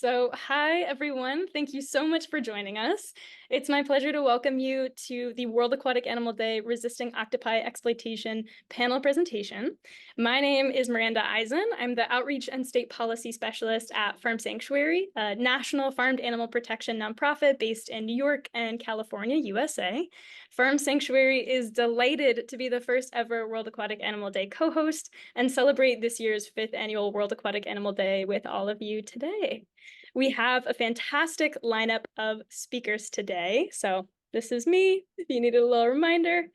Hi everyone. Thank you so much for joining us. It's my pleasure to welcome you to the World Aquatic Animal Day Resisting Octopi Exploitation panel presentation. My name is Miranda Eisen. I'm the Outreach and State Policy Specialist at Farm Sanctuary, a national farmed animal protection nonprofit based in New York and California, USA. Farm Sanctuary is delighted to be the first ever World Aquatic Animal Day co-host and celebrate this year's 5th annual World Aquatic Animal Day with all of you today. We have a fantastic lineup of speakers today. So this is me, if you needed a little reminder.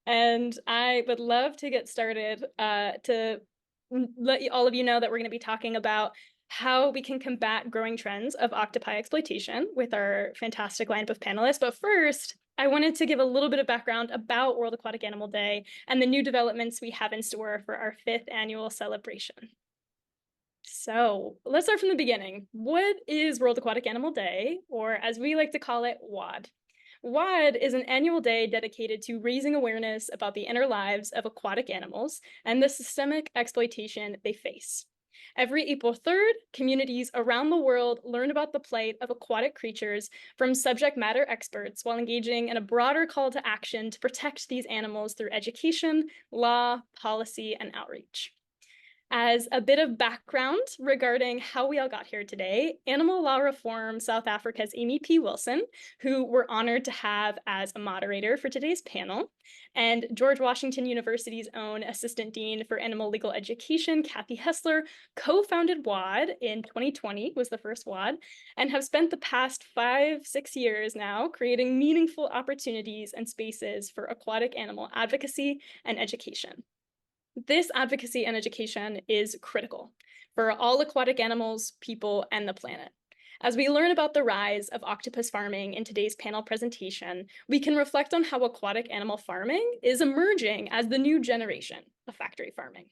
And I would love to get started to let all of you know that we're going to be talking about how we can combat growing trends of octopi exploitation with our fantastic lineup of panelists. But first, I wanted to give a little bit of background about World Aquatic Animal Day and the new developments we have in store for our 5th annual celebration. So let's start from the beginning. What is World Aquatic Animal Day, or as we like to call it, WAAD? WAAD is an annual day dedicated to raising awareness about the inner lives of aquatic animals and the systemic exploitation they face. Every April 3rd, communities around the world learn about the plight of aquatic creatures from subject matter experts while engaging in a broader call to action to protect these animals through education, law, policy, and outreach. As a bit of background regarding how we all got here today, Animal Law Reform South Africa's Amy P. Wilson, who we're honored to have as a moderator for today's panel, and George Washington University's own Assistant Dean for Animal Legal Education, Kathy Hessler, co-founded WAAD in 2020, was the first WAAD, and have spent the past 5-6 years now creating meaningful opportunities and spaces for aquatic animal advocacy and education. This advocacy and education is critical for all aquatic animals, people, and the planet. As we learn about the rise of octopus farming in today's panel presentation, we can reflect on how aquatic animal farming is emerging as the new generation of factory farming.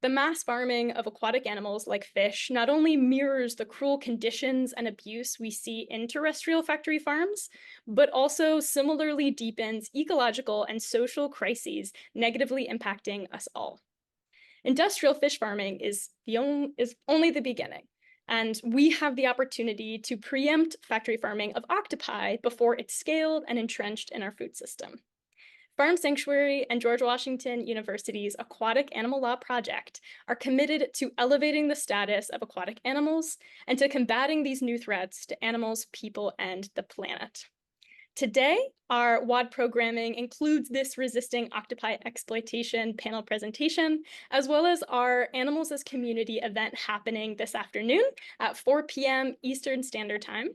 The mass farming of aquatic animals like fish not only mirrors the cruel conditions and abuse we see in terrestrial factory farms, but also similarly deepens ecological and social crises negatively impacting us all. Industrial fish farming is only the beginning, and we have the opportunity to preempt factory farming of octopi before it's scaled and entrenched in our food system. Farm Sanctuary and George Washington University's Aquatic Animal Law Project are committed to elevating the status of aquatic animals and to combating these new threats to animals, people, and the planet. Today, our WAAD programming includes this Resisting Octopi Exploitation panel presentation, as well as our Animals as Community event happening this afternoon at 4 p.m. Eastern Standard Time.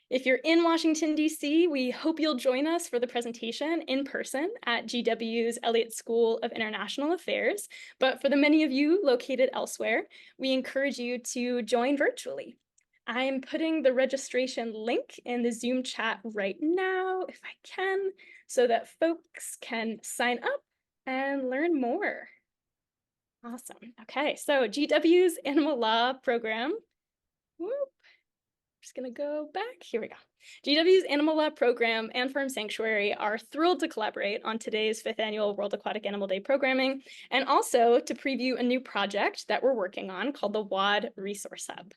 If you're in Washington, D.C., we hope you'll join us for the presentation in person at GW's Elliott School of International Affairs. But for the many of you located elsewhere, we encourage you to join virtually. I'm putting the registration link in the Zoom chat right now, if I can, so that folks can sign up and learn more. Awesome. Okay, so GW's Animal Law program. Whoop. Just gonna go back. Here we go. GW's Animal Law program and Farm Sanctuary are thrilled to collaborate on today's 5th annual World Aquatic Animal Day programming, and also to preview a new project that we're working on called the WAAD Resource Hub.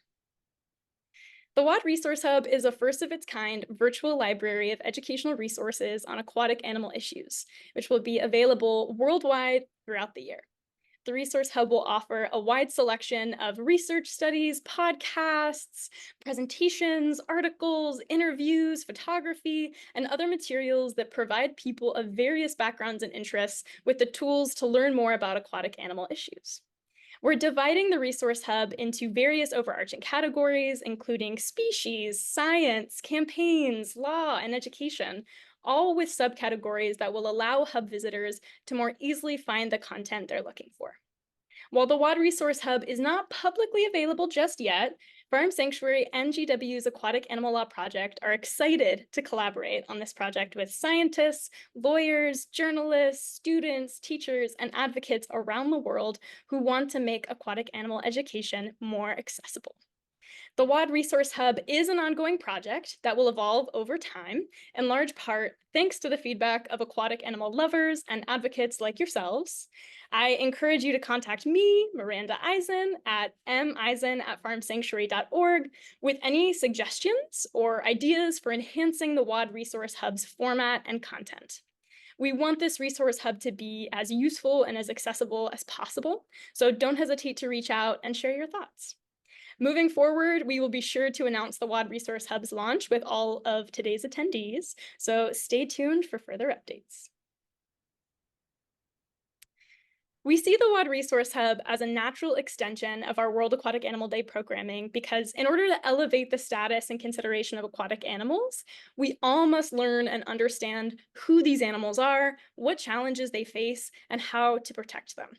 The WAAD Resource Hub is a first-of-its-kind virtual library of educational resources on aquatic animal issues, which will be available worldwide throughout the year. The Resource Hub will offer a wide selection of research studies, podcasts, presentations, articles, interviews, photography, and other materials that provide people of various backgrounds and interests with the tools to learn more about aquatic animal issues. We're dividing the Resource Hub into various overarching categories, including species, science, campaigns, law, and education, all with subcategories that will allow Hub visitors to more easily find the content they're looking for. While the WAAD Resource Hub is not publicly available just yet, Farm Sanctuary and GW's Aquatic Animal Law Project are excited to collaborate on this project with scientists, lawyers, journalists, students, teachers, and advocates around the world who want to make aquatic animal education more accessible. The WAAD Resource Hub is an ongoing project that will evolve over time, in large part thanks to the feedback of aquatic animal lovers and advocates like yourselves. I encourage you to contact me, Miranda Eisen, at meisen@farmsanctuary.org with any suggestions or ideas for enhancing the WAAD Resource Hub's format and content. We want this resource hub to be as useful and as accessible as possible, so don't hesitate to reach out and share your thoughts. Moving forward, we will be sure to announce the WAAD Resource Hub's launch with all of today's attendees, so stay tuned for further updates. We see the WAAD Resource Hub as a natural extension of our World Aquatic Animal Day programming because in order to elevate the status and consideration of aquatic animals, we all must learn and understand who these animals are, what challenges they face, and how to protect them.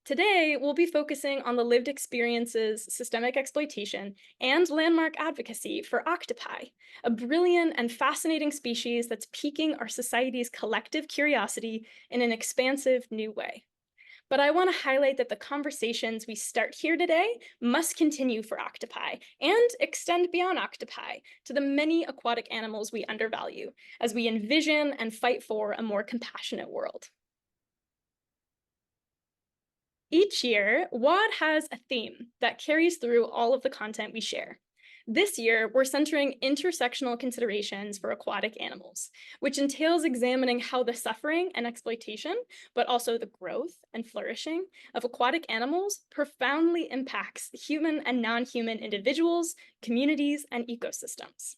Today, we'll be focusing on the lived experiences, systemic exploitation, and landmark advocacy for octopi, a brilliant and fascinating species that's piquing our society's collective curiosity in an expansive new way. But I want to highlight that the conversations we start here today must continue for octopi and extend beyond octopi to the many aquatic animals we undervalue as we envision and fight for a more compassionate world. Each year, WAAD has a theme that carries through all of the content we share. This year, we're centering intersectional considerations for aquatic animals, which entails examining how the suffering and exploitation, but also the growth and flourishing of aquatic animals profoundly impacts human and non-human individuals, communities, and ecosystems.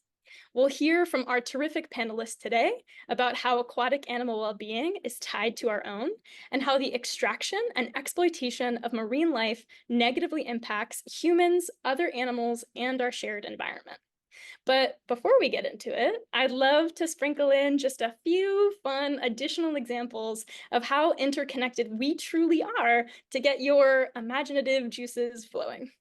We'll hear from our terrific panelists today about how aquatic animal well-being is tied to our own and how the extraction and exploitation of marine life negatively impacts humans, other animals, and our shared environment. But before we get into it, I'd love to sprinkle in just a few fun additional examples of how interconnected we truly are to get your imaginative juices flowing.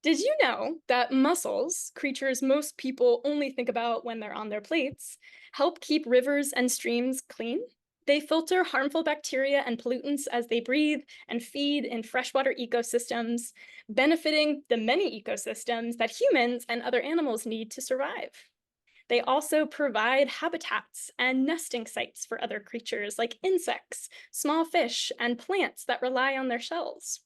Did you know that mussels, creatures most people only think about when they're on their plates, help keep rivers and streams clean? They filter harmful bacteria and pollutants as they breathe and feed in freshwater ecosystems, benefiting the many ecosystems that humans and other animals need to survive. They also provide habitats and nesting sites for other creatures like insects, small fish, and plants that rely on their shells.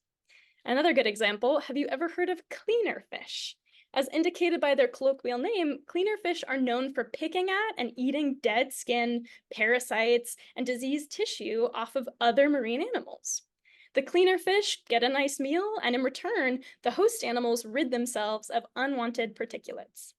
Another good example, have you ever heard of cleaner fish? As indicated by their colloquial name, cleaner fish are known for picking at and eating dead skin, parasites, and diseased tissue off of other marine animals. The cleaner fish get a nice meal, and in return, the host animals rid themselves of unwanted particulates.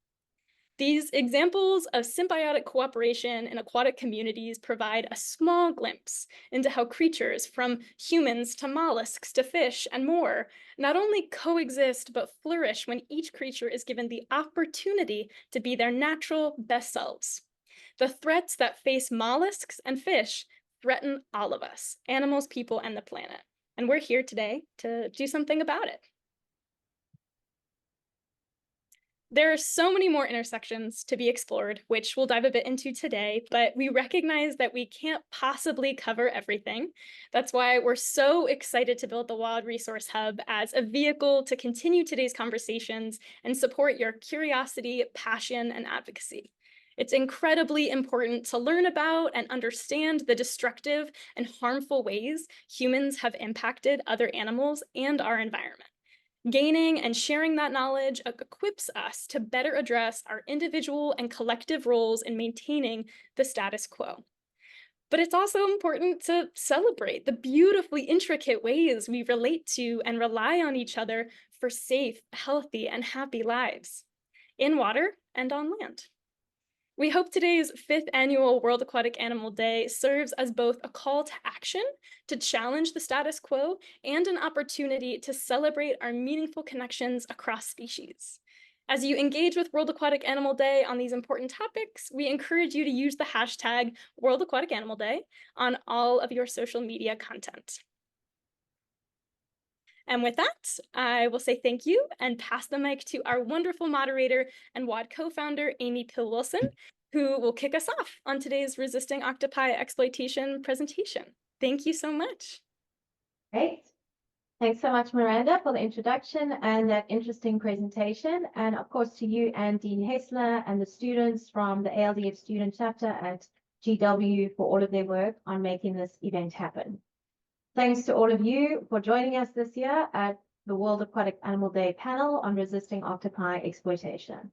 These examples of symbiotic cooperation in aquatic communities provide a small glimpse into how creatures, from humans to mollusks to fish and more, not only coexist but flourish when each creature is given the opportunity to be their natural best selves. The threats that face mollusks and fish threaten all of us, animals, people, and the planet. And we're here today to do something about it. There are so many more intersections to be explored, which we'll dive a bit into today, but we recognize that we can't possibly cover everything. That's why we're so excited to build the WAAD Resource Hub as a vehicle to continue today's conversations and support your curiosity, passion, and advocacy. It's incredibly important to learn about and understand the destructive and harmful ways humans have impacted other animals and our environment. Gaining and sharing that knowledge equips us to better address our individual and collective roles in maintaining the status quo. But it's also important to celebrate the beautifully intricate ways we relate to and rely on each other for safe, healthy, and happy lives, in water and on land. We hope today's 5th annual World Aquatic Animal Day serves as both a call to action to challenge the status quo and an opportunity to celebrate our meaningful connections across species. As you engage with World Aquatic Animal Day on these important topics, we encourage you to use the hashtag World Aquatic Animal Day on all of your social media content. And with that, I will say thank you and pass the mic to our wonderful moderator and WAAD co-founder, Amy Pill-Wilson, who will kick us off on today's Resisting Octopi Exploitation presentation. Thank you so much. Great. Thanks so much, Miranda, for the introduction and that interesting presentation. And of course, to you and Dean Hessler and the students from the ALDF student chapter at GW for all of their work on making this event happen. Thanks to all of you for joining us this year at the World Aquatic Animal Day panel on resisting octopi exploitation.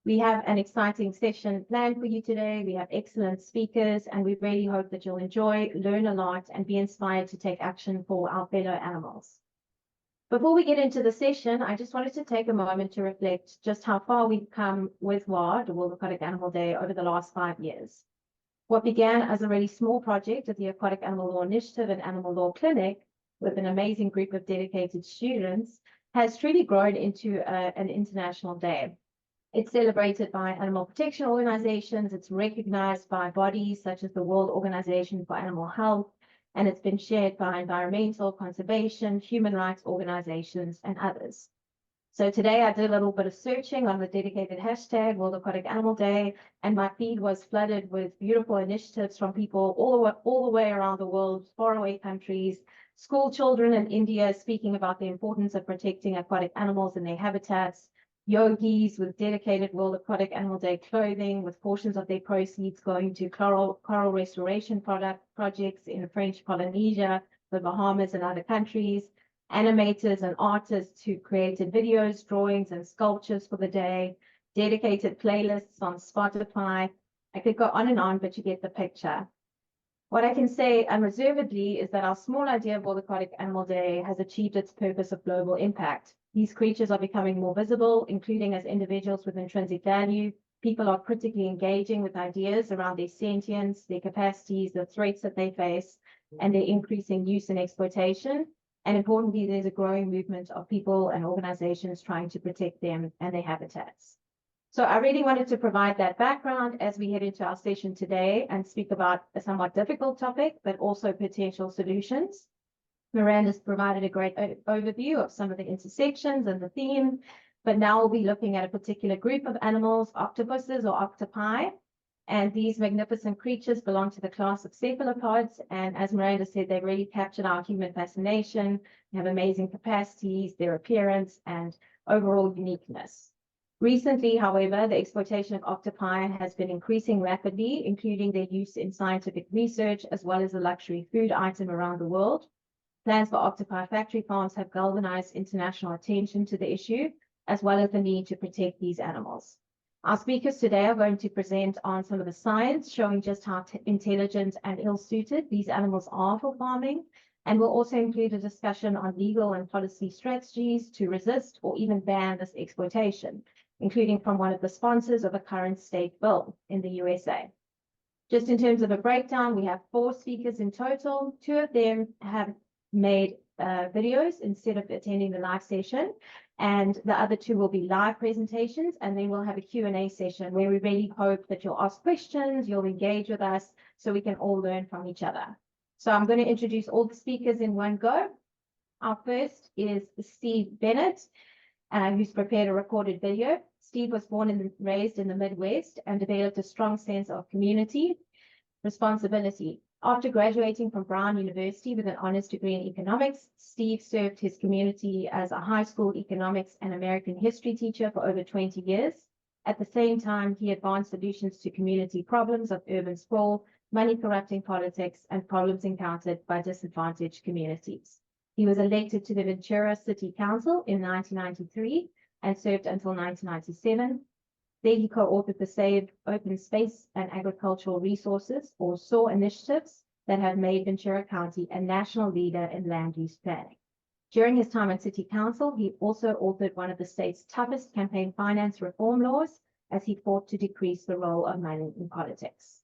We have an exciting session planned for you today. We have excellent speakers, and we really hope that you'll enjoy, learn a lot, and be inspired to take action for our fellow animals. Before we get into the session, I just wanted to take a moment to reflect just how far we've come with WAAD, the World Aquatic Animal Day, over the last 5 years. What began as a really small project at the Aquatic Animal Law Initiative and Animal Law Clinic with an amazing group of dedicated students has truly grown into an international day. It's celebrated by animal protection organizations, it's recognized by bodies such as the World Organization for Animal Health, and it's been shared by environmental, conservation, human rights organizations, and others. So today I did a little bit of searching on the dedicated hashtag World Aquatic Animal Day, and my feed was flooded with beautiful initiatives from people all the way around the world, faraway countries, school children in India speaking about the importance of protecting aquatic animals and their habitats, yogis with dedicated World Aquatic Animal Day clothing, with portions of their proceeds going to coral restoration projects in French Polynesia, the Bahamas, and other countries, animators and artists who created videos, drawings, and sculptures for the day, dedicated playlists on Spotify. I could go on and on, but you get the picture. What I can say unreservedly is that our small idea of World Aquatic Animal Day has achieved its purpose of global impact. These creatures are becoming more visible, including as individuals with intrinsic value. People are critically engaging with ideas around their sentience, their capacities, the threats that they face, and their increasing use and exploitation. And importantly, there's a growing movement of people and organizations trying to protect them and their habitats. So I really wanted to provide that background as we head into our session today and speak about a somewhat difficult topic, but also potential solutions. Miranda's provided a great overview of some of the intersections and the theme, but now we'll be looking at a particular group of animals, octopuses or octopi. And these magnificent creatures belong to the class of cephalopods. And as Miranda said, they've really captured our human fascination. They have amazing capacities, their appearance, and overall uniqueness. Recently, however, the exploitation of octopi has been increasing rapidly, including their use in scientific research, as well as a luxury food item around the world. Plans for octopi factory farms have galvanized international attention to the issue, as well as the need to protect these animals. Our speakers today are going to present on some of the science showing just how intelligent and ill-suited these animals are for farming, and we'll also include a discussion on legal and policy strategies to resist or even ban this exploitation, including from one of the sponsors of a current state bill in the USA. Just in terms of a breakdown, we have 4 speakers in total. 2 of them have made videos instead of attending the live session, and the other 2 will be live presentations, and then we'll have a Q&A session where we really hope that you'll ask questions, you'll engage with us so we can all learn from each other. So I'm going to introduce all the speakers in one go. Our first is Steve Bennett, who's prepared a recorded video. Steve was born and raised in the Midwest and developed a strong sense of community responsibility. After graduating from Brown University with an honors degree in economics, Steve served his community as a high school economics and American history teacher for over 20 years. At the same time, he advanced solutions to community problems of urban sprawl, money corrupting politics, and problems encountered by disadvantaged communities. He was elected to the Ventura City Council in 1993 and served until 1997. There he co-authored the Save Open Space and Agricultural Resources, or SAW initiatives that have made Ventura County a national leader in land use planning. During his time on City Council, he also authored one of the state's toughest campaign finance reform laws as he fought to decrease the role of money in politics.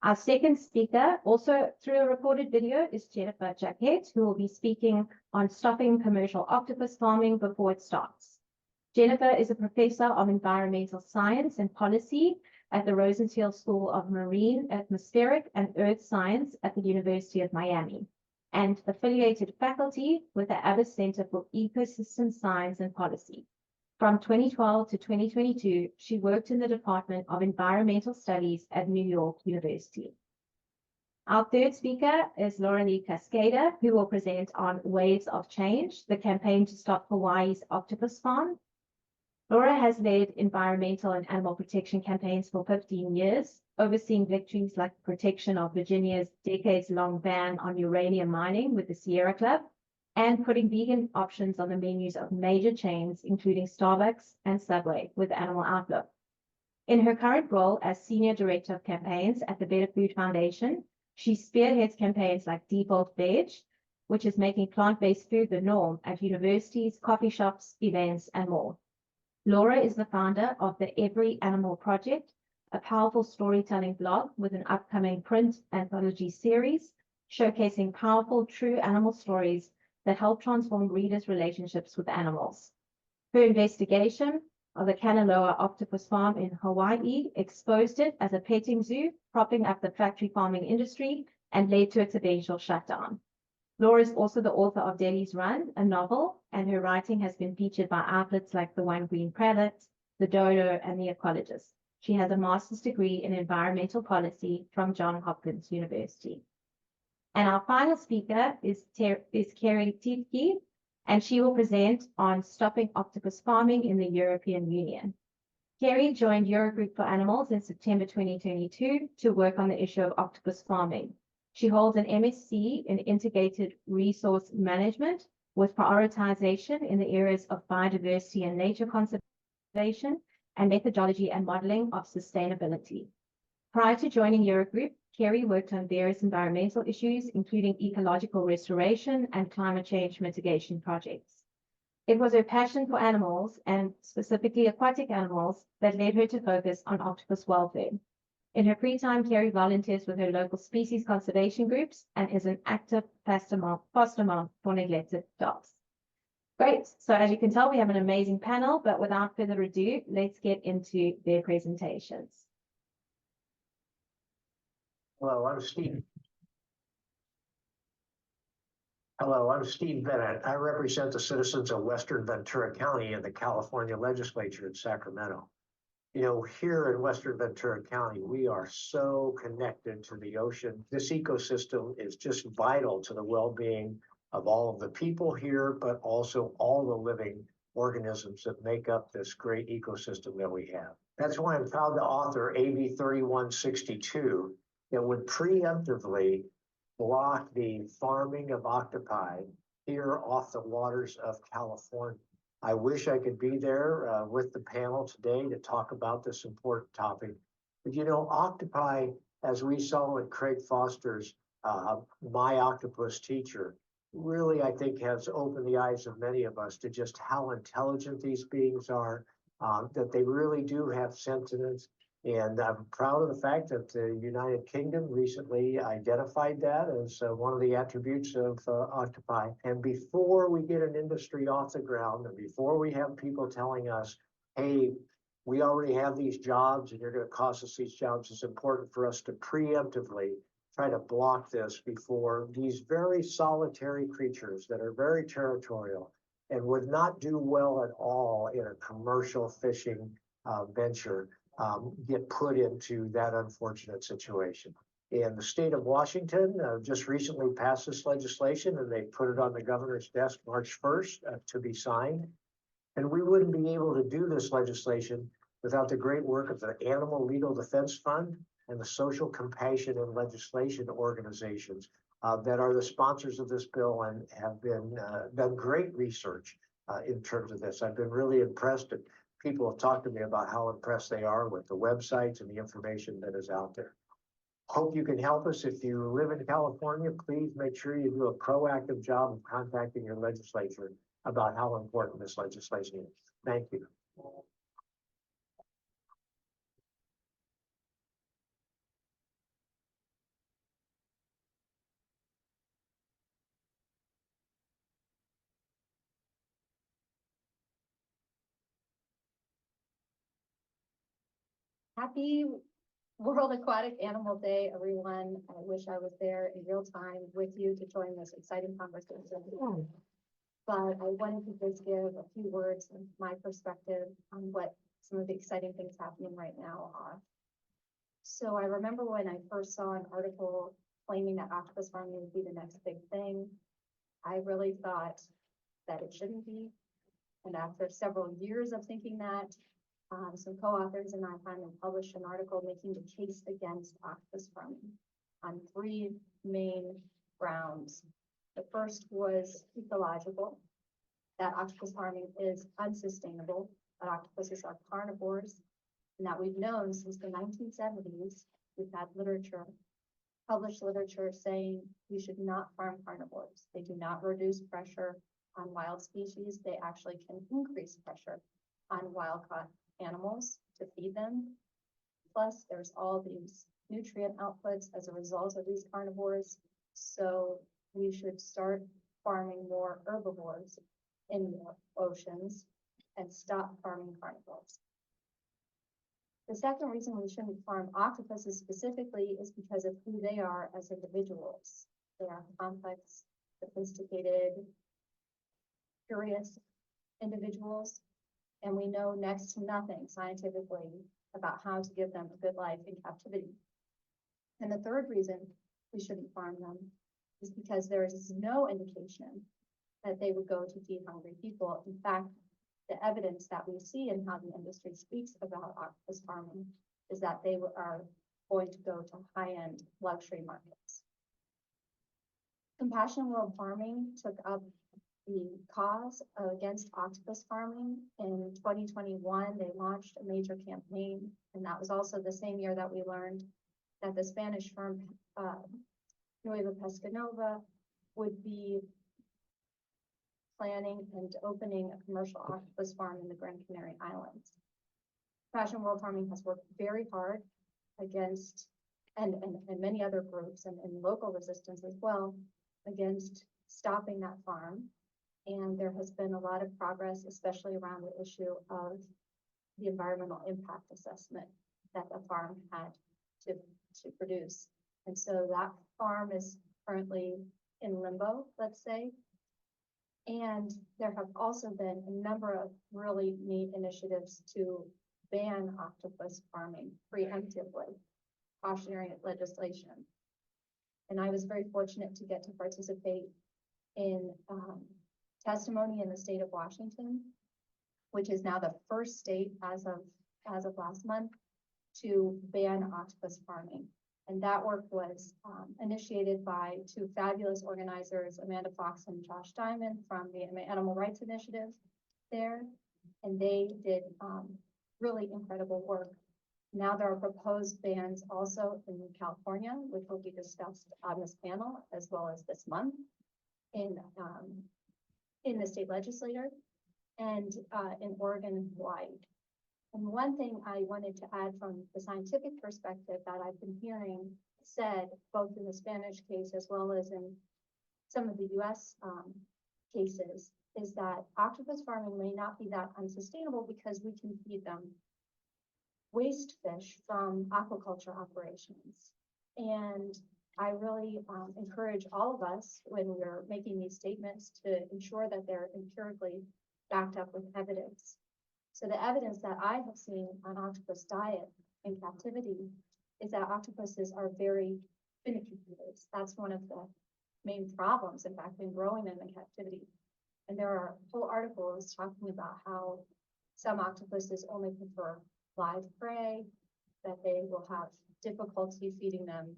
Our second speaker, also through a recorded video, is Jennifer Jacquet, who will be speaking on stopping commercial octopus farming before it starts. Jennifer is a professor of environmental science and policy at the Rosenstiel School of Marine, Atmospheric, and Earth Science at the University of Miami, and affiliated faculty with the Abbas Center for Ecosystem Science and Policy. From 2012 to 2022, she worked in the Department of Environmental Studies at New York University. Our third speaker is Laura Lee Cascada, who will present on Waves of Change, the campaign to stop Hawaii's octopus farm. Laura has led environmental and animal protection campaigns for 15 years, overseeing victories like protection of Virginia's decades-long ban on uranium mining with the Sierra Club, and putting vegan options on the menus of major chains, including Starbucks and Subway, with Animal Outlook. In her current role as Senior Director of Campaigns at the Better Food Foundation, she spearheads campaigns like Default Veg, which is making plant-based food the norm at universities, coffee shops, events, and more. Laura is the founder of the Every Animal Project, a powerful storytelling blog with an upcoming print anthology series showcasing powerful true animal stories that help transform readers' relationships with animals. Her investigation of the Kanaloa octopus farm in Hawaii exposed it as a petting zoo, propping up the factory farming industry, and led to its eventual shutdown. Laura is also the author of Delhi's Run, a novel, and her writing has been featured by outlets like the One Green Planet, the Dodo, and the Ecologist. She has a master's degree in environmental policy from Johns Hopkins University. And our final speaker is Kerry Tiefke, and she will present on stopping octopus farming in the European Union. Kerry joined Eurogroup for Animals in September 2022 to work on the issue of octopus farming. She holds an MSc in Integrated Resource Management with prioritization in the areas of biodiversity and nature conservation and methodology and modeling of sustainability. Prior to joining Eurogroup, Kerry worked on various environmental issues, including ecological restoration and climate change mitigation projects. It was her passion for animals, and specifically aquatic animals, that led her to focus on octopus welfare. In her free time, Kerry volunteers with her local species conservation groups and is an active foster mom for neglected dogs. Great. So as you can tell, we have an amazing panel, but without further ado, let's get into their presentations. Hello, I'm Steve. Hello, I'm Steve Bennett. I represent the citizens of Western Ventura County in the California Legislature in Sacramento. You know, here in Western Ventura County, we are so connected to the ocean. This ecosystem is just vital to the well-being of all of the people here, but also all the living organisms that make up this great ecosystem that we have. That's why I'm proud to author AB 3162 that would preemptively block the farming of octopi here off the waters of California. I wish I could be there with the panel today to talk about this important topic. But you know, octopi, as we saw in Craig Foster's My Octopus Teacher, really, I think, has opened the eyes of many of us to just how intelligent these beings are, that they really do have sentience. And I'm proud of the fact that the United Kingdom recently identified that as one of the attributes of octopi. And before we get an industry off the ground, and before we have people telling us, hey, we already have these jobs and you're going to cost us these jobs, it's important for us to preemptively try to block this before these very solitary creatures that are very territorial and would not do well at all in a commercial fishing venture get put into that unfortunate situation. And the state of Washington just recently passed this legislation, and they put it on the governor's desk March 1st to be signed. And we wouldn't be able to do this legislation without the great work of the Animal Legal Defense Fund and the Social Compassion and Legislation organizations that are the sponsors of this bill and have been done great research in terms of this. I've been really impressed. People have talked to me about how impressed they are with the websites and the information that is out there. Hope you can help us. If you live in California, please make sure you do a proactive job of contacting your legislature about how important this legislation is. Thank you. Happy World Aquatic Animal Day, everyone. I wish I was there in real time with you to join this exciting conversation. But I wanted to just give a few words of my perspective on what some of the exciting things happening right now are. So I remember when I first saw an article claiming that octopus farming would be the next big thing. I really thought that it shouldn't be. And after several years of thinking that, some co-authors and I finally published an article making the case against octopus farming on three main grounds. The first was ecological, that octopus farming is unsustainable, that octopuses are carnivores, and that we've known since the 1970s, we've had literature, published literature saying we should not farm carnivores. They do not reduce pressure on wild species. They actually can increase pressure on wild-caught animals to feed them. Plus, there's all these nutrient outputs as a result of these carnivores. So we should start farming more herbivores in the oceans and stop farming carnivores. The second reason we shouldn't farm octopuses specifically is because of who they are as individuals. They are complex, sophisticated, curious individuals, and we know next to nothing scientifically about how to give them a good life in captivity. And the third reason we shouldn't farm them is because there is no indication that they would go to feed hungry people. In fact, the evidence that we see in how the industry speaks about octopus farming is that they are going to go to high-end luxury markets. Compassion World Farming took up the cause against octopus farming. In 2021, they launched a major campaign, and that was also the same year that we learned that the Spanish firm Nueva Pescanova would be planning and opening a commercial octopus farm in the Gran Canary Islands. Compassion World Farming has worked very hard against, and many other groups and local resistance as well, against stopping that farm. And there has been a lot of progress, especially around the issue of the environmental impact assessment that the farm had to produce. And so that farm is currently in limbo, let's say. And there have also been a number of really neat initiatives to ban octopus farming preemptively, cautionary legislation. And I was very fortunate to get to participate in testimony in the state of Washington, which is now the first state as of last month to ban octopus farming. And that work was initiated by two fabulous organizers, Amanda Fox and Josh Diamond from the Animal Rights Initiative there. And they did really incredible work. Now there are proposed bans also in California, which will be discussed on this panel, as well as this month in the state legislature and in Oregon and Hawaii. And one thing I wanted to add from the scientific perspective that I've been hearing said, both in the Spanish case as well as in some of the US cases, is that octopus farming may not be that unsustainable because we can feed them waste fish from aquaculture operations. And I really encourage all of us when we're making these statements to ensure that they're empirically backed up with evidence. So the evidence that I have seen on octopus diet in captivity is that octopuses are very finicky eaters. That's one of the main problems, in fact, in growing them in captivity. And there are whole articles talking about how some octopuses only prefer live prey, that they will have difficulty feeding them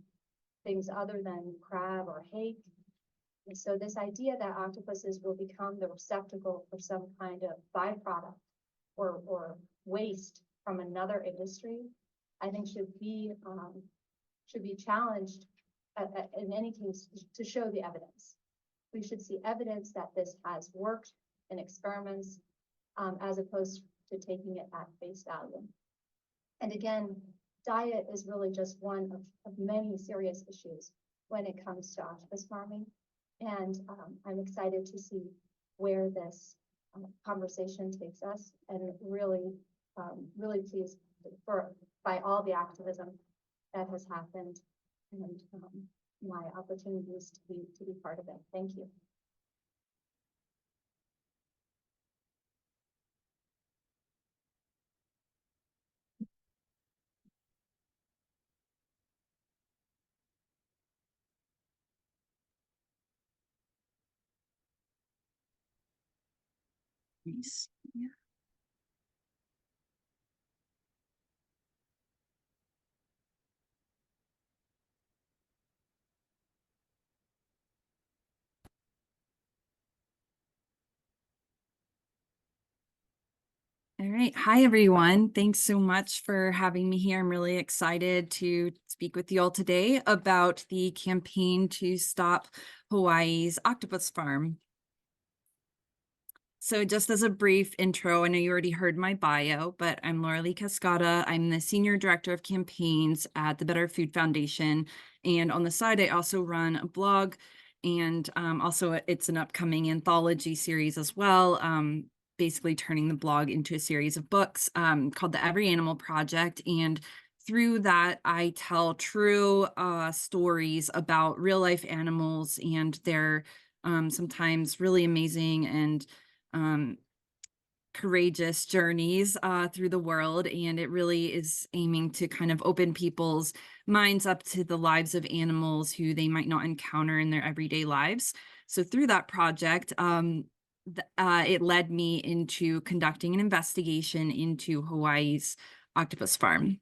things other than crab or hake. And so this idea that octopuses will become the receptacle for some kind of byproduct or waste from another industry, I think should be challenged in any case to show the evidence. We should see evidence that this has worked in experiments as opposed to taking it at face value. And again, diet is really just one of many serious issues when it comes to octopus farming. And I'm excited to see where this conversation takes us, and really pleased by all the activism that has happened and my opportunities to be part of it. Thank you. Nice. All right. Hi, everyone. Thanks so much for having me here. I'm really excited to speak with you all today about the campaign to stop Hawaii's octopus farm. So just as a brief intro, I know you already heard my bio, but I'm Laura Lee Cascada. I'm the Senior Director of Campaigns at the Better Food Foundation. And on the side, I also run a blog, and also it's an upcoming anthology series as well, basically turning the blog into a series of books called the Every Animal Project. And through that, I tell true stories about real life animals and their sometimes really amazing and courageous journeys through the world. And it really is aiming to kind of open people's minds up to the lives of animals who they might not encounter in their everyday lives. So through that project, it led me into conducting an investigation into Hawaii's octopus farm.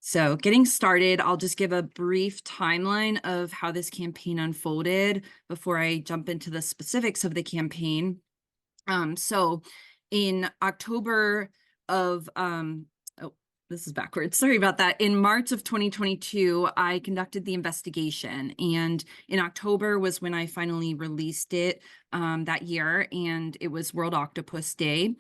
So getting started, I'll just give a brief timeline of how this campaign unfolded before I jump into the specifics of the campaign. So in October of, oh, this is backwards. Sorry about that. In March of 2022, I conducted the investigation, and in October was when I finally released it that year, and it was World Octopus Day.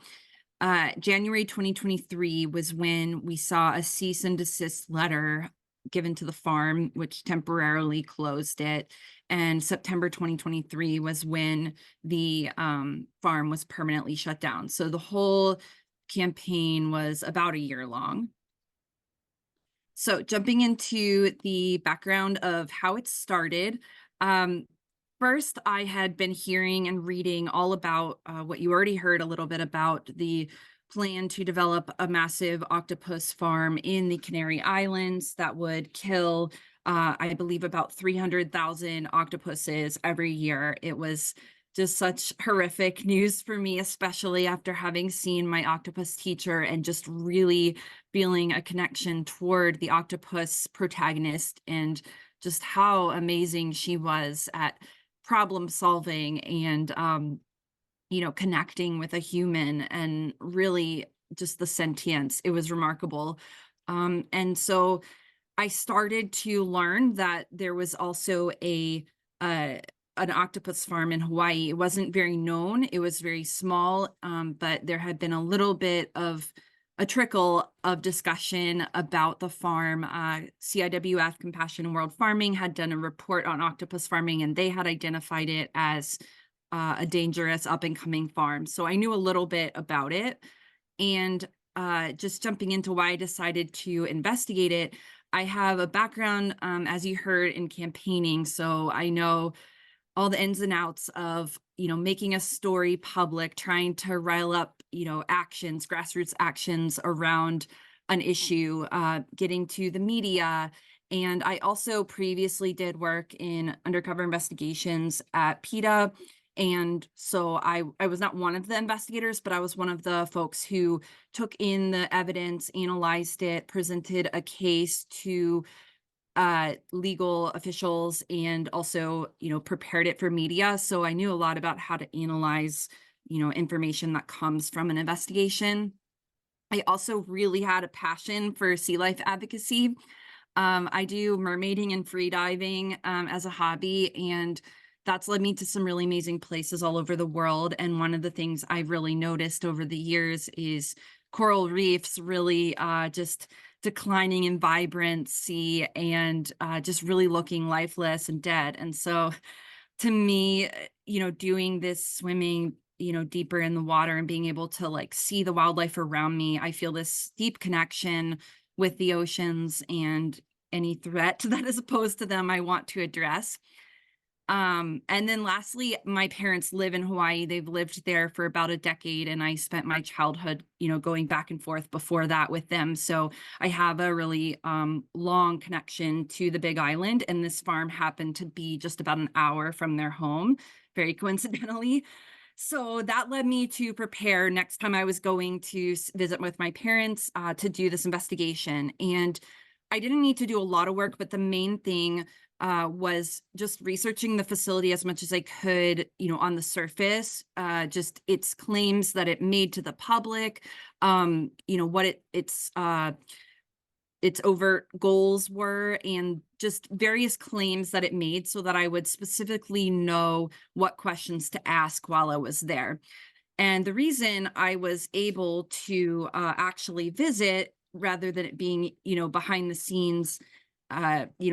January 2023 was when we saw a cease and desist letter given to the farm, which temporarily closed it. And September 2023 was when the farm was permanently shut down. So the whole campaign was about a year long. So jumping into the background of how it started, first, I had been hearing and reading all about what you already heard a little bit about, the plan to develop a massive octopus farm in the Canary Islands that would kill, I believe, about 300,000 octopuses every year. It was just such horrific news for me, especially after having seen my octopus teacher and just really feeling a connection toward the octopus protagonist and just how amazing she was at problem solving and connecting with a human, and really just the sentience. It was remarkable. And so I started to learn that there was also an octopus farm in Hawaii. It wasn't very known. It was very small, but there had been a little bit of a trickle of discussion about the farm. CIWF, Compassion in World Farming, had done a report on octopus farming, and they had identified it as a dangerous up-and-coming farm. So I knew a little bit about it. And just jumping into why I decided to investigate it, I have a background, as you heard, in campaigning. So I know all the ins and outs of, making a story public, trying to rile up, actions, grassroots actions around an issue, getting to the media. And I also previously did work in undercover investigations at PETA. And so I was not one of the investigators, but I was one of the folks who took in the evidence, analyzed it, presented a case to legal officials, and also, prepared it for media. So I knew a lot about how to analyze, information that comes from an investigation. I also really had a passion for sea life advocacy. I do mermaiding and free diving as a hobby, and that's led me to some really amazing places all over the world. And one of the things I've really noticed over the years is coral reefs really just declining in vibrancy and just really looking lifeless and dead. And so to me, doing this swimming, deeper in the water and being able to see the wildlife around me, I feel this deep connection with the oceans and any threat that is opposed to them I want to address. And then lastly, my parents live in Hawaii. They've lived there for about a decade, and I spent my childhood, going back and forth before that with them. So I have a really long connection to the Big Island, and this farm happened to be just about an hour from their home, very coincidentally. So that led me to prepare next time I was going to visit with my parents to do this investigation. And I didn't need to do a lot of work, but the main thing was just researching the facility as much as I could, on the surface, just its claims that it made to the public, what its overt goals were, and just various claims that it made so that I would specifically know what questions to ask while I was there. And the reason I was able to actually visit rather than it being, behind the scenes,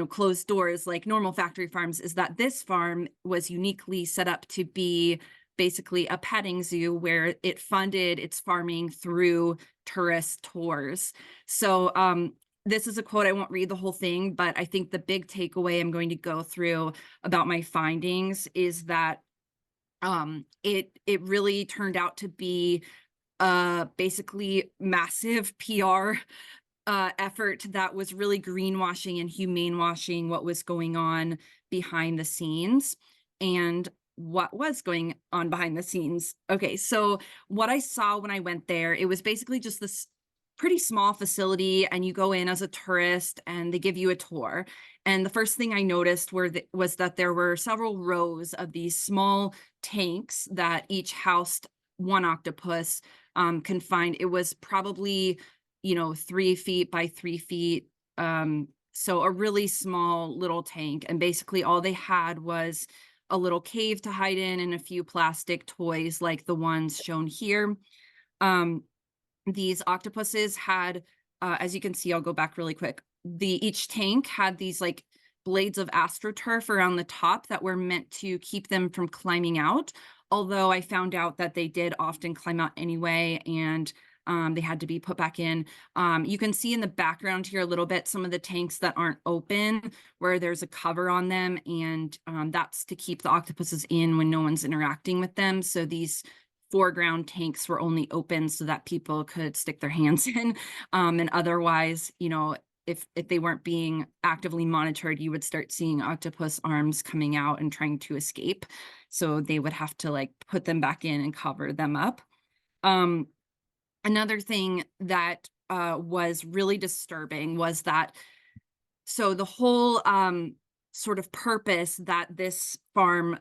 closed doors like normal factory farms, is that this farm was uniquely set up to be basically a petting zoo where it funded its farming through tourist tours. So this is a quote. I won't read the whole thing, but I think the big takeaway I'm going to go through about my findings is that it really turned out to be basically massive PR effort that was really greenwashing and humane washing what was going on behind the scenes. And what was going on behind the scenes? Okay, so what I saw when I went there, it was basically just this pretty small facility, and you go in as a tourist and they give you a tour. And the first thing I noticed was that there were several rows of these small tanks that each housed one octopus, confined. It was probably 3 feet by 3 feet. So a really small little tank. And basically all they had was a little cave to hide in and a few plastic toys like the ones shown here. These octopuses had, as you can see, I'll go back really quick. Each tank had these like blades of astroturf around the top that were meant to keep them from climbing out. Although I found out that they did often climb out anyway, and they had to be put back in. You can see in the background here a little bit some of the tanks that aren't open where there's a cover on them, and that's to keep the octopuses in when no one's interacting with them. So these foreground tanks were only open so that people could stick their hands in, and otherwise, if they weren't being actively monitored, you would start seeing octopus arms coming out and trying to escape. So they would have to like put them back in and cover them up. Another thing that was really disturbing was that, so the whole sort of purpose that this farm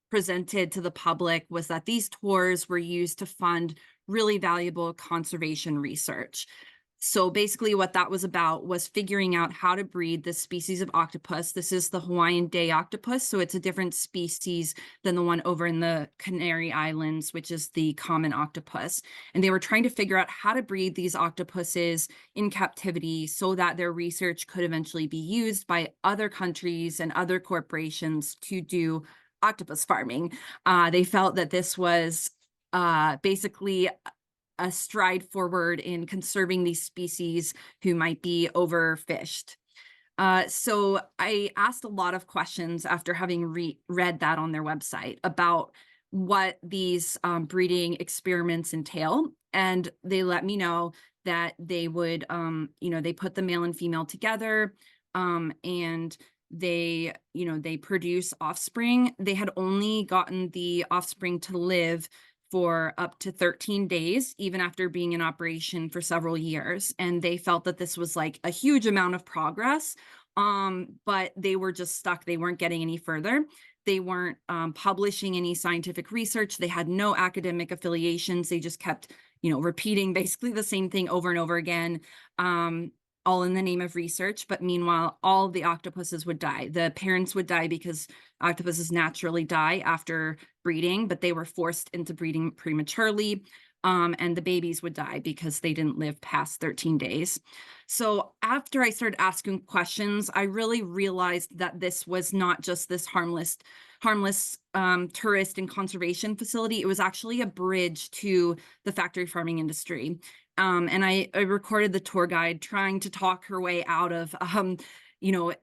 presented to the public was that these tours were used to fund really valuable conservation research. So basically what that was about was figuring out how to breed this species of octopus. This is the Hawaiian day octopus, so it's a different species than the one over in the Canary Islands, which is the common octopus. And they were trying to figure out how to breed these octopuses in captivity so that their research could eventually be used by other countries and other corporations to do octopus farming. They felt that this was basically a stride forward in conserving these species who might be overfished. So I asked a lot of questions after having read that on their website about what these breeding experiments entail. And they let me know that they would, they put the male and female together, and they produce offspring. They had only gotten the offspring to live for up to 13 days, even after being in operation for several years. And they felt that this was like a huge amount of progress, but they were just stuck. They weren't getting any further. They weren't publishing any scientific research. They had no academic affiliations. They just kept, repeating basically the same thing over and over again, all in the name of research. But meanwhile, all the octopuses would die. The parents would die because octopuses naturally die after breeding, but they were forced into breeding prematurely. And the babies would die because they didn't live past 13 days. So after I started asking questions, I really realized that this was not just this harmless tourist and conservation facility. It was actually a bridge to the factory farming industry. And I recorded the tour guide trying to talk her way out of,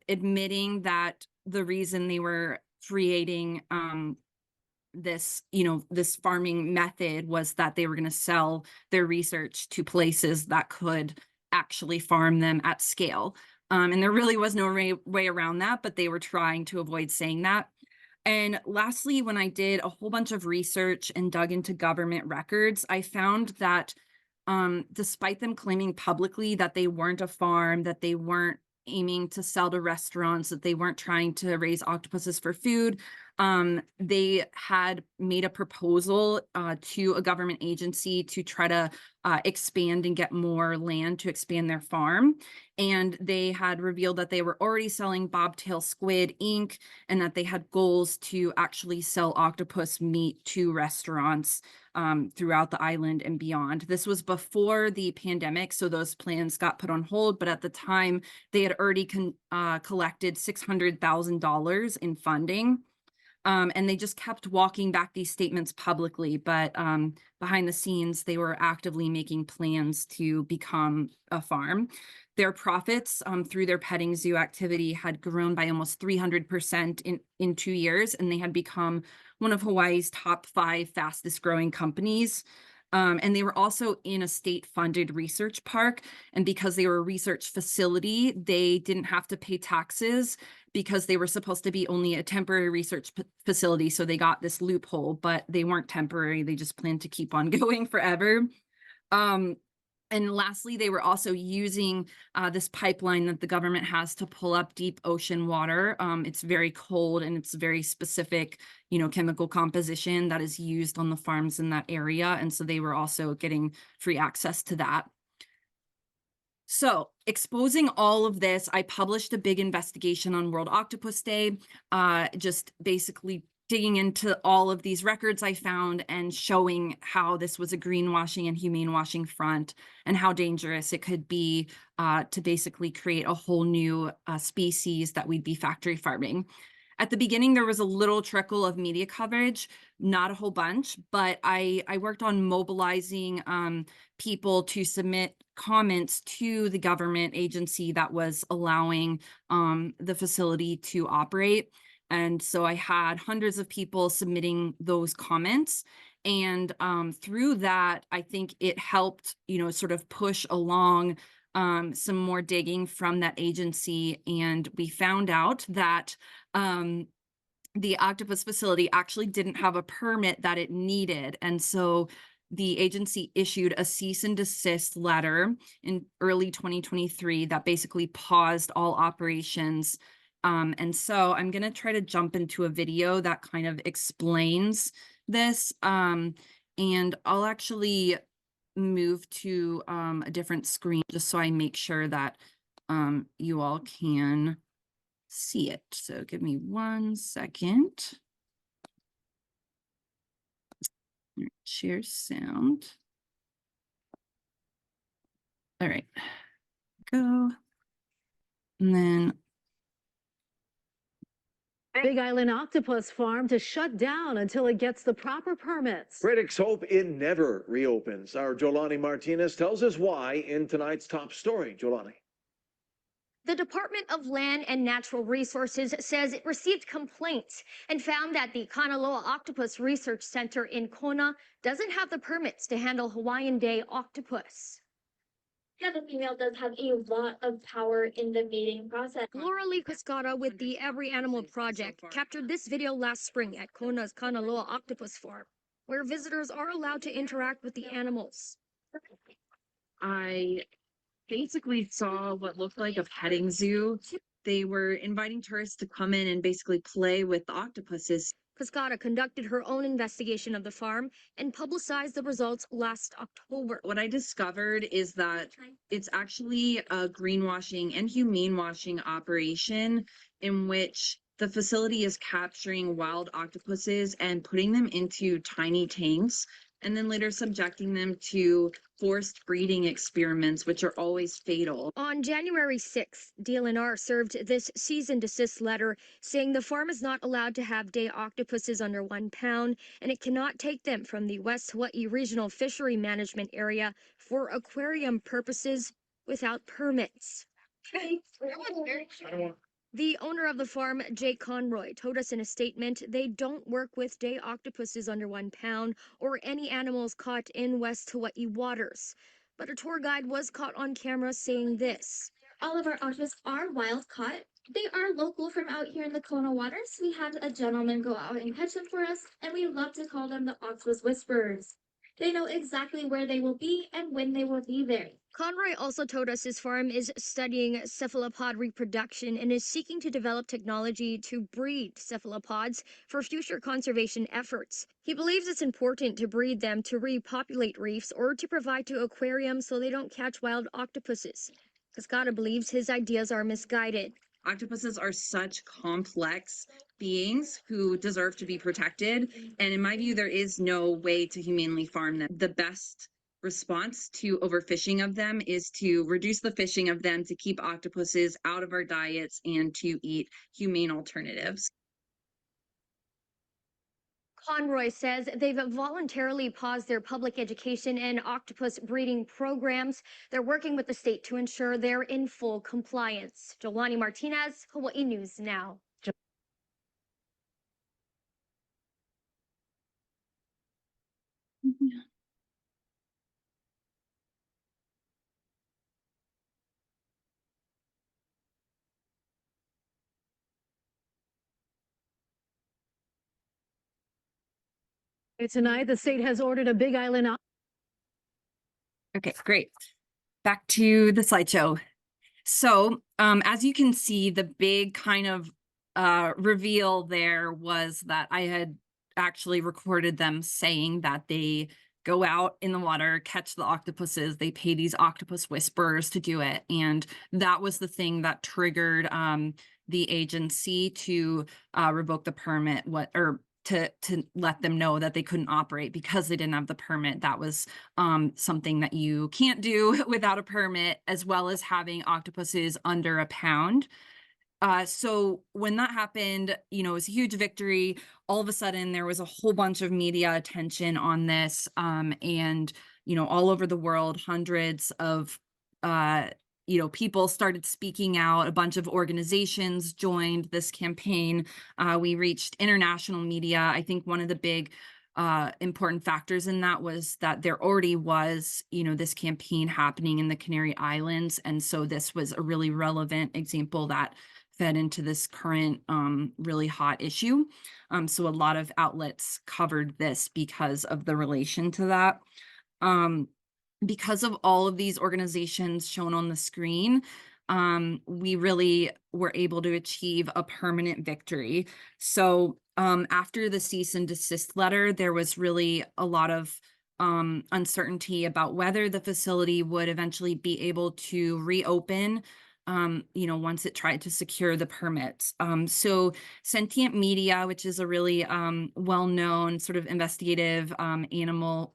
admitting that the reason they were creating this farming method was that they were going to sell their research to places that could actually farm them at scale. And there really was no way around that, but they were trying to avoid saying that. And lastly, when I did a whole bunch of research and dug into government records, I found that despite them claiming publicly that they weren't a farm, that they weren't aiming to sell to restaurants, that they weren't trying to raise octopuses for food, they had made a proposal to a government agency to try to expand and get more land to expand their farm. And they had revealed that they were already selling bobtail squid ink and that they had goals to actually sell octopus meat to restaurants throughout the island and beyond. This was before the pandemic, so those plans got put on hold, but at the time they had already collected $600,000 in funding. And they just kept walking back these statements publicly, but behind the scenes, they were actively making plans to become a farm. Their profits through their petting zoo activity had grown by almost 300% in 2 years, and they had become one of Hawaii's top 5 fastest growing companies. And they were also in a state-funded research park. And because they were a research facility, they didn't have to pay taxes because they were supposed to be only a temporary research facility. So they got this loophole, but they weren't temporary. They just planned to keep on going forever. And lastly, they were also using this pipeline that the government has to pull up deep ocean water. It's very cold and it's very specific, chemical composition that is used on the farms in that area. And so they were also getting free access to that. So exposing all of this, I published a big investigation on World Octopus Day, just basically digging into all of these records I found and showing how this was a greenwashing and humane washing front and how dangerous it could be to basically create a whole new species that we'd be factory farming. At the beginning, there was a little trickle of media coverage, not a whole bunch, but I worked on mobilizing people to submit comments to the government agency that was allowing the facility to operate. And so I had hundreds of people submitting those comments. And through that, I think it helped, sort of push along some more digging from that agency. And we found out that the octopus facility actually didn't have a permit that it needed. And so the agency issued a cease and desist letter in early 2023 that basically paused all operations. And so I'm going to try to jump into a video that kind of explains this. And I'll actually move to a different screen just so I make sure that you all can see it. So give me 1 second. Share sound. All right, go. And then Big Island Octopus Farm to shut down until it gets the proper permits. Critics hope it never reopens. Our Jolani Martinez tells us why in tonight's top story. Jolani. The Department of Land and Natural Resources says it received complaints and found that the Kanaloa Octopus Research Center in Kona doesn't have the permits to handle Hawaiian Day octopus. Yeah, the female does have a lot of power in the mating process. Laura Lee Cascada with the Every Animal Project captured this video last spring at Kona's Kanaloa Octopus Farm, where visitors are allowed to interact with the animals. I basically saw what looked like a petting zoo. They were inviting tourists to come in and basically play with the octopuses. Cascada conducted her own investigation of the farm and publicized the results last October. What I discovered is that it's actually a greenwashing and humane washing operation in which the facility is capturing wild octopuses and putting them into tiny tanks and then later subjecting them to forced breeding experiments, which are always fatal. On January 6th, DLNR served this cease and desist letter saying the farm is not allowed to have day octopuses under 1 pound, and it cannot take them from the West Hawaii Regional Fishery Management Area for aquarium purposes without permits. The owner of the farm, Jake Conroy, told us in a statement they don't work with day octopuses under 1 pound or any animals caught in West Hawaii waters. But a tour guide was caught on camera saying this. All of our octopus are wild caught. They are local from out here in the Kona waters. We had a gentleman go out and catch them for us, and we love to call them the octopus whisperers. They know exactly where they will be and when they will be there. Conroy also told us his farm is studying cephalopod reproduction and is seeking to develop technology to breed cephalopods for future conservation efforts. He believes it's important to breed them to repopulate reefs or to provide to aquariums so they don't catch wild octopuses. Cascada believes his ideas are misguided. Octopuses are such complex beings who deserve to be protected. And in my view, there is no way to humanely farm them. The best response to overfishing of them is to reduce the fishing of them, to keep octopuses out of our diets, and to eat humane alternatives. Conroy says they've voluntarily paused their public education and octopus breeding programs. They're working with the state to ensure they're in full compliance. Jolani Martinez, Hawaii News Now. Tonight, the state has ordered a Big Island. Okay, great. Back to the slideshow. So, as you can see, the big kind of reveal there was that I had actually recorded them saying that they go out in the water, catch the octopuses, they pay these octopus whisperers to do it. And that was the thing that triggered the agency to revoke the permit, to let them know that they couldn't operate because they didn't have the permit. That was something that you can't do without a permit, as well as having octopuses under a pound. So when that happened, it was a huge victory. All of a sudden, there was a whole bunch of media attention on this. And, all over the world, hundreds of people started speaking out. A bunch of organizations joined this campaign. We reached international media. I think one of the big important factors in that was that there already was, this campaign happening in the Canary Islands. And so this was a really relevant example that fed into this current really hot issue. So a lot of outlets covered this because of the relation to that. Because of all of these organizations shown on the screen, we really were able to achieve a permanent victory. So after the cease and desist letter, there was really a lot of uncertainty about whether the facility would eventually be able to reopen once it tried to secure the permits. So Sentient Media, which is a really well-known sort of investigative animal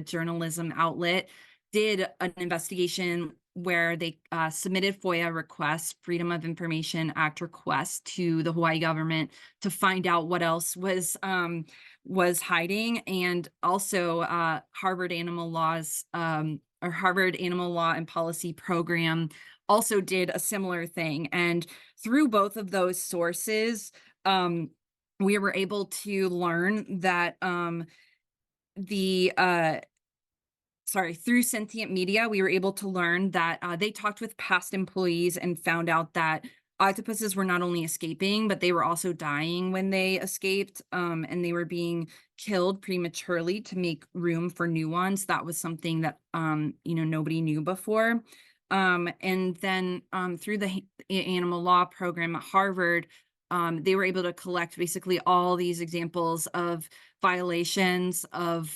journalism outlet, did an investigation where they submitted FOIA requests, Freedom of Information Act requests, to the Hawaii government to find out what else was hiding. And also Harvard Animal Laws or Harvard Animal Law and Policy Program also did a similar thing. And through both of those sources, we were able to learn that through Sentient Media, we were able to learn that they talked with past employees and found out that octopuses were not only escaping, but they were also dying when they escaped, and they were being killed prematurely to make room for new ones. That was something that nobody knew before. And then through the animal law program at Harvard, they were able to collect basically all these examples of violations of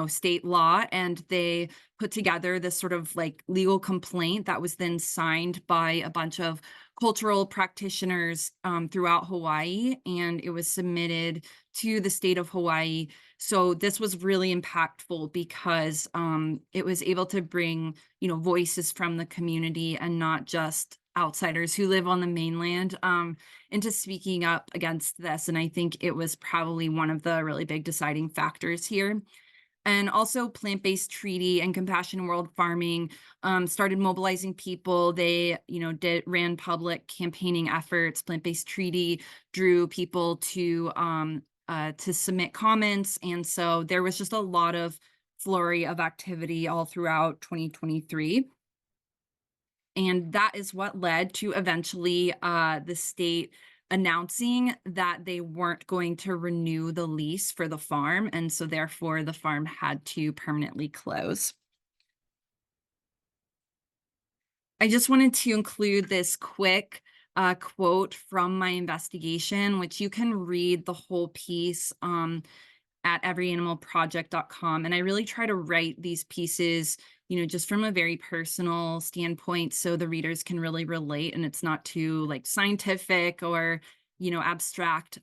state law, and they put together this sort of like legal complaint that was then signed by a bunch of cultural practitioners throughout Hawaii, and it was submitted to the state of Hawaii. So this was really impactful because it was able to bring voices from the community and not just outsiders who live on the mainland into speaking up against this. And I think it was probably one of the really big deciding factors here. And also Plant-Based Treaty and Compassion World Farming started mobilizing people. They, ran public campaigning efforts. Plant-Based Treaty drew people to submit comments. And so there was just a lot of flurry of activity all throughout 2023. And that is what led to eventually the state announcing that they weren't going to renew the lease for the farm. And so therefore the farm had to permanently close. I just wanted to include this quick quote from my investigation, which you can read the whole piece at everyanimalproject.com. And I really try to write these pieces, just from a very personal standpoint so the readers can really relate and it's not too like scientific or, abstract.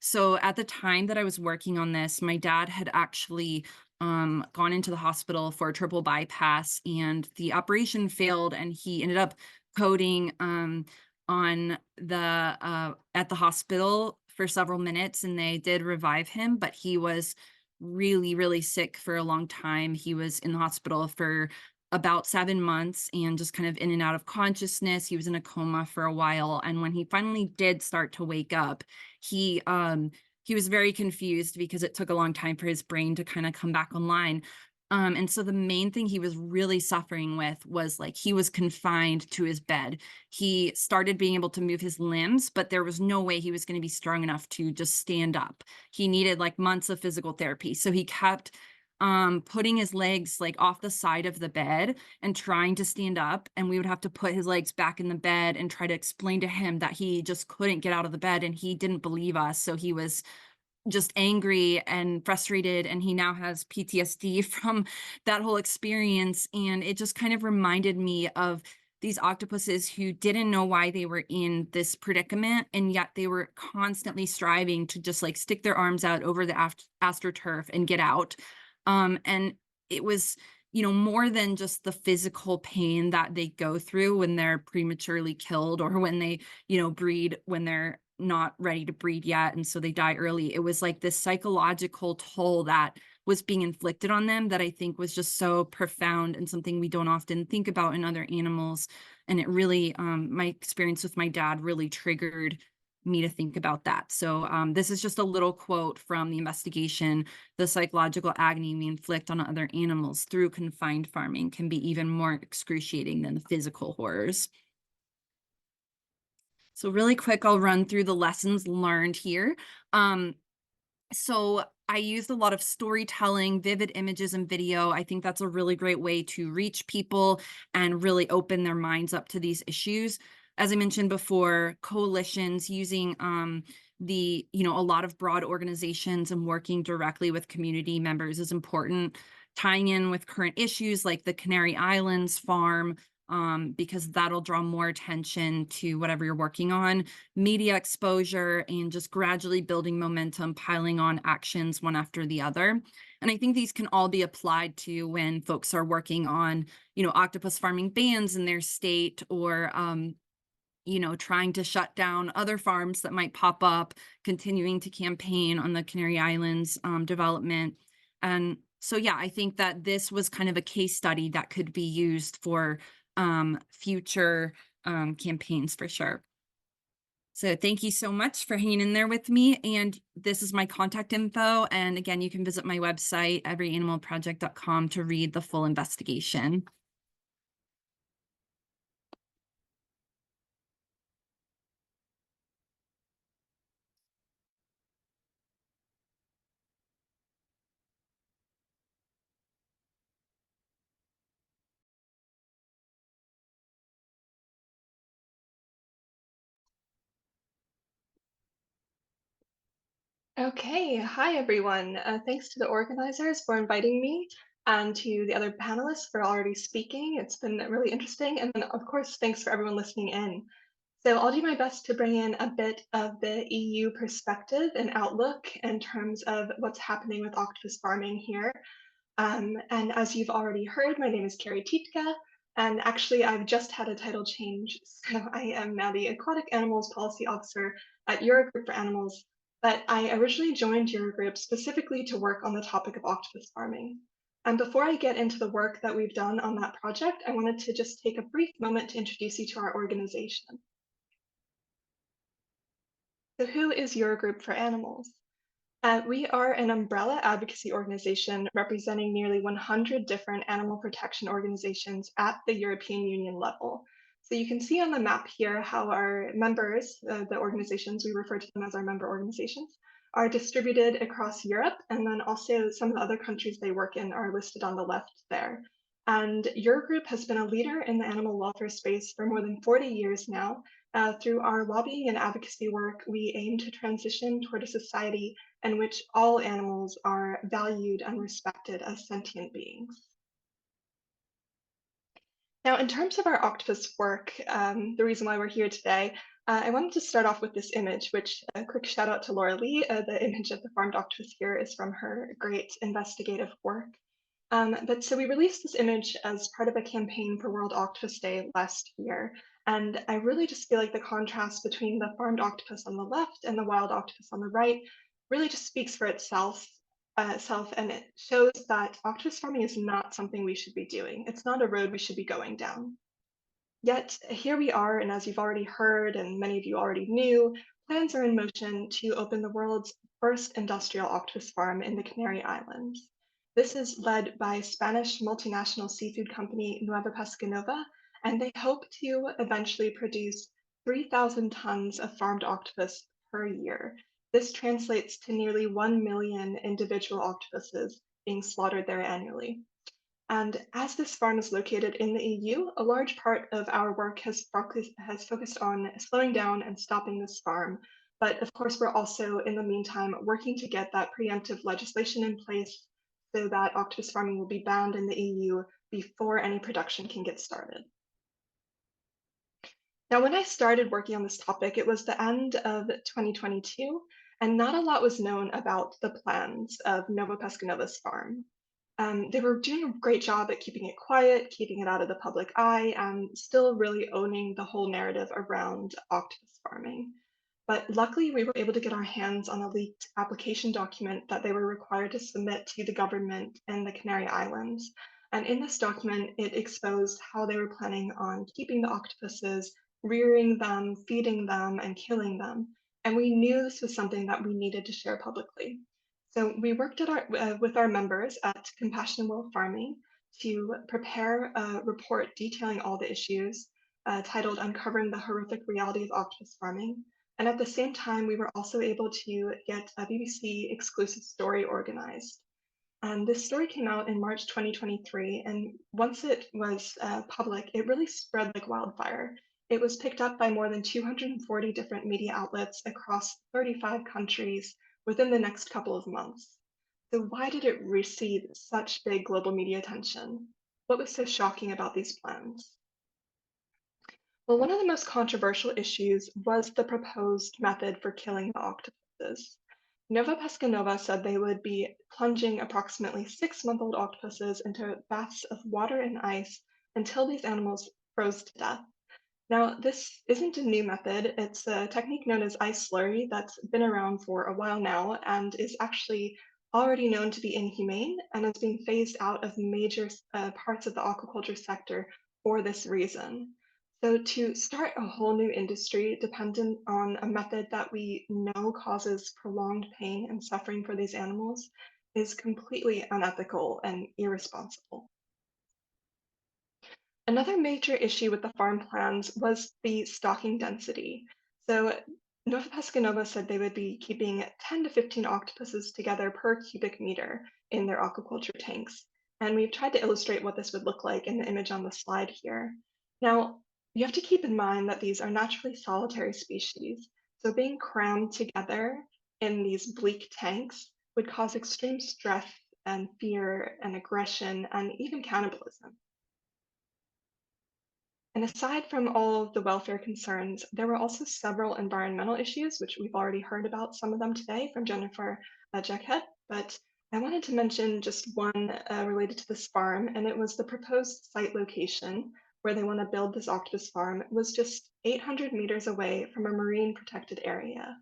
So at the time that I was working on this, my dad had actually gone into the hospital for a triple bypass and the operation failed and he ended up coding on the at the hospital for several minutes and they did revive him, but he was really, really sick for a long time. He was in the hospital for about 7 months and just kind of in and out of consciousness. He was in a coma for a while. And when he finally did start to wake up, he was very confused because it took a long time for his brain to kind of come back online. And so the main thing he was really suffering with was like he was confined to his bed. He started being able to move his limbs, but there was no way he was going to be strong enough to just stand up. He needed like months of physical therapy. So he kept putting his legs like off the side of the bed and trying to stand up. And we would have to put his legs back in the bed and try to explain to him that he just couldn't get out of the bed and he didn't believe us. So he was just angry and frustrated and he now has PTSD from that whole experience. And it just kind of reminded me of these octopuses who didn't know why they were in this predicament and yet they were constantly striving to just like stick their arms out over the astroturf and get out. And it was more than just the physical pain that they go through when they're prematurely killed or when they breed when they're not ready to breed yet and so they die early. It was like this psychological toll that was being inflicted on them that I think was just so profound and something we don't often think about in other animals. And it really my experience with my dad really triggered me to think about that. So this is just a little quote from the investigation. The psychological agony we inflict on other animals through confined farming can be even more excruciating than the physical horrors. So really quick, I'll run through the lessons learned here. So I used a lot of storytelling, vivid images and video. I think that's a really great way to reach people and really open their minds up to these issues. As I mentioned before, coalitions using a lot of broad organizations and working directly with community members is important. Tying in with current issues like the Canary Islands farm, because that'll draw more attention to whatever you're working on, media exposure, and just gradually building momentum, piling on actions one after the other. And I think these can all be applied to when folks are working on, octopus farming bans in their state or, trying to shut down other farms that might pop up, continuing to campaign on the Canary Islands development. And so, yeah, I think that this was kind of a case study that could be used for future campaigns for sure. So thank you so much for hanging in there with me. And this is my contact info. And again, you can visit my website, everyanimalproject.com, to read the full investigation. Okay, hi everyone. Thanks to the organizers for inviting me and to the other panelists for already speaking. It's been really interesting. And then of course, thanks for everyone listening in. So I'll do my best to bring in a bit of the EU perspective and outlook in terms of what's happening with octopus farming here. And as you've already heard, my name is Carrie Titka, and actually I've just had a title change. So I am now the Aquatic Animals Policy Officer at Eurogroup for Animals, but I originally joined Eurogroup specifically to work on the topic of octopus farming. And before I get into the work that we've done on that project, I wanted to just take a brief moment to introduce you to our organization. So who is Eurogroup for Animals? We are an umbrella advocacy organization representing nearly 100 different animal protection organizations at the European Union level. So you can see on the map here how our members, the organizations, we refer to them as our member organizations, are distributed across Europe, and then also some of the other countries they work in are listed on the left there. And your group has been a leader in the animal welfare space for more than 40 years now. Through our lobbying and advocacy work, we aim to transition toward a society in which all animals are valued and respected as sentient beings. Now, in terms of our octopus work, the reason why we're here today, I wanted to start off with this image, which a quick shout out to Laura Lee. The image of the farmed octopus here is from her great investigative work. But so we released this image as part of a campaign for World Octopus Day last year. And I really just feel like the contrast between the farmed octopus on the left and the wild octopus on the right really just speaks for itself, and it shows that octopus farming is not something we should be doing. It's not a road we should be going down. Yet here we are, and as you've already heard, and many of you already knew, plans are in motion to open the world's first industrial octopus farm in the Canary Islands. This is led by Spanish multinational seafood company Nueva Pesca Nova, and they hope to eventually produce 3,000 tons of farmed octopus per year. This translates to nearly 1 million individual octopuses being slaughtered there annually. And as this farm is located in the EU, a large part of our work has focused on slowing down and stopping this farm. But of course, we're also, in the meantime, working to get that preemptive legislation in place so that octopus farming will be banned in the EU before any production can get started. Now, when I started working on this topic, it was the end of 2022, and not a lot was known about the plans of Nova Pesca Nova's farm. They were doing a great job at keeping it quiet, keeping it out of the public eye, and still really owning the whole narrative around octopus farming. But luckily, we were able to get our hands on a leaked application document that they were required to submit to the government in the Canary Islands. And in this document, it exposed how they were planning on keeping the octopuses, rearing them, feeding them, and killing them. And we knew this was something that we needed to share publicly. So we worked with our members at Compassion World Farming to prepare a report detailing all the issues titled Uncovering the Horrific Reality of Octopus Farming. And at the same time, we were also able to get a BBC exclusive story organized. And this story came out in March 2023. And once it was public, it really spread like wildfire. It was picked up by more than 240 different media outlets across 35 countries within the next couple of months. So why did it receive such big global media attention? What was so shocking about these plans? Well, one of the most controversial issues was the proposed method for killing the octopuses. Nova Pesca Nova said they would be plunging approximately 6-month-old octopuses into baths of water and ice until these animals froze to death. Now, this isn't a new method. It's a technique known as ice slurry that's been around for a while now and is actually already known to be inhumane and is being phased out of major parts of the aquaculture sector for this reason. So to start a whole new industry dependent on a method that we know causes prolonged pain and suffering for these animals is completely unethical and irresponsible. Another major issue with the farm plans was the stocking density. So Nova Pesca Nova said they would be keeping 10 to 15 octopuses together per cubic meter in their aquaculture tanks. And we've tried to illustrate what this would look like in the image on the slide here. Now, you have to keep in mind that these are naturally solitary species. So being crammed together in these bleak tanks would cause extreme stress and fear and aggression and even cannibalism. And aside from all of the welfare concerns, there were also several environmental issues, which we've already heard about some of them today from Jennifer Jughead, but I wanted to mention just one related to this farm, and it was the proposed site location where they want to build this octopus farm was just 800 meters away from a marine protected area.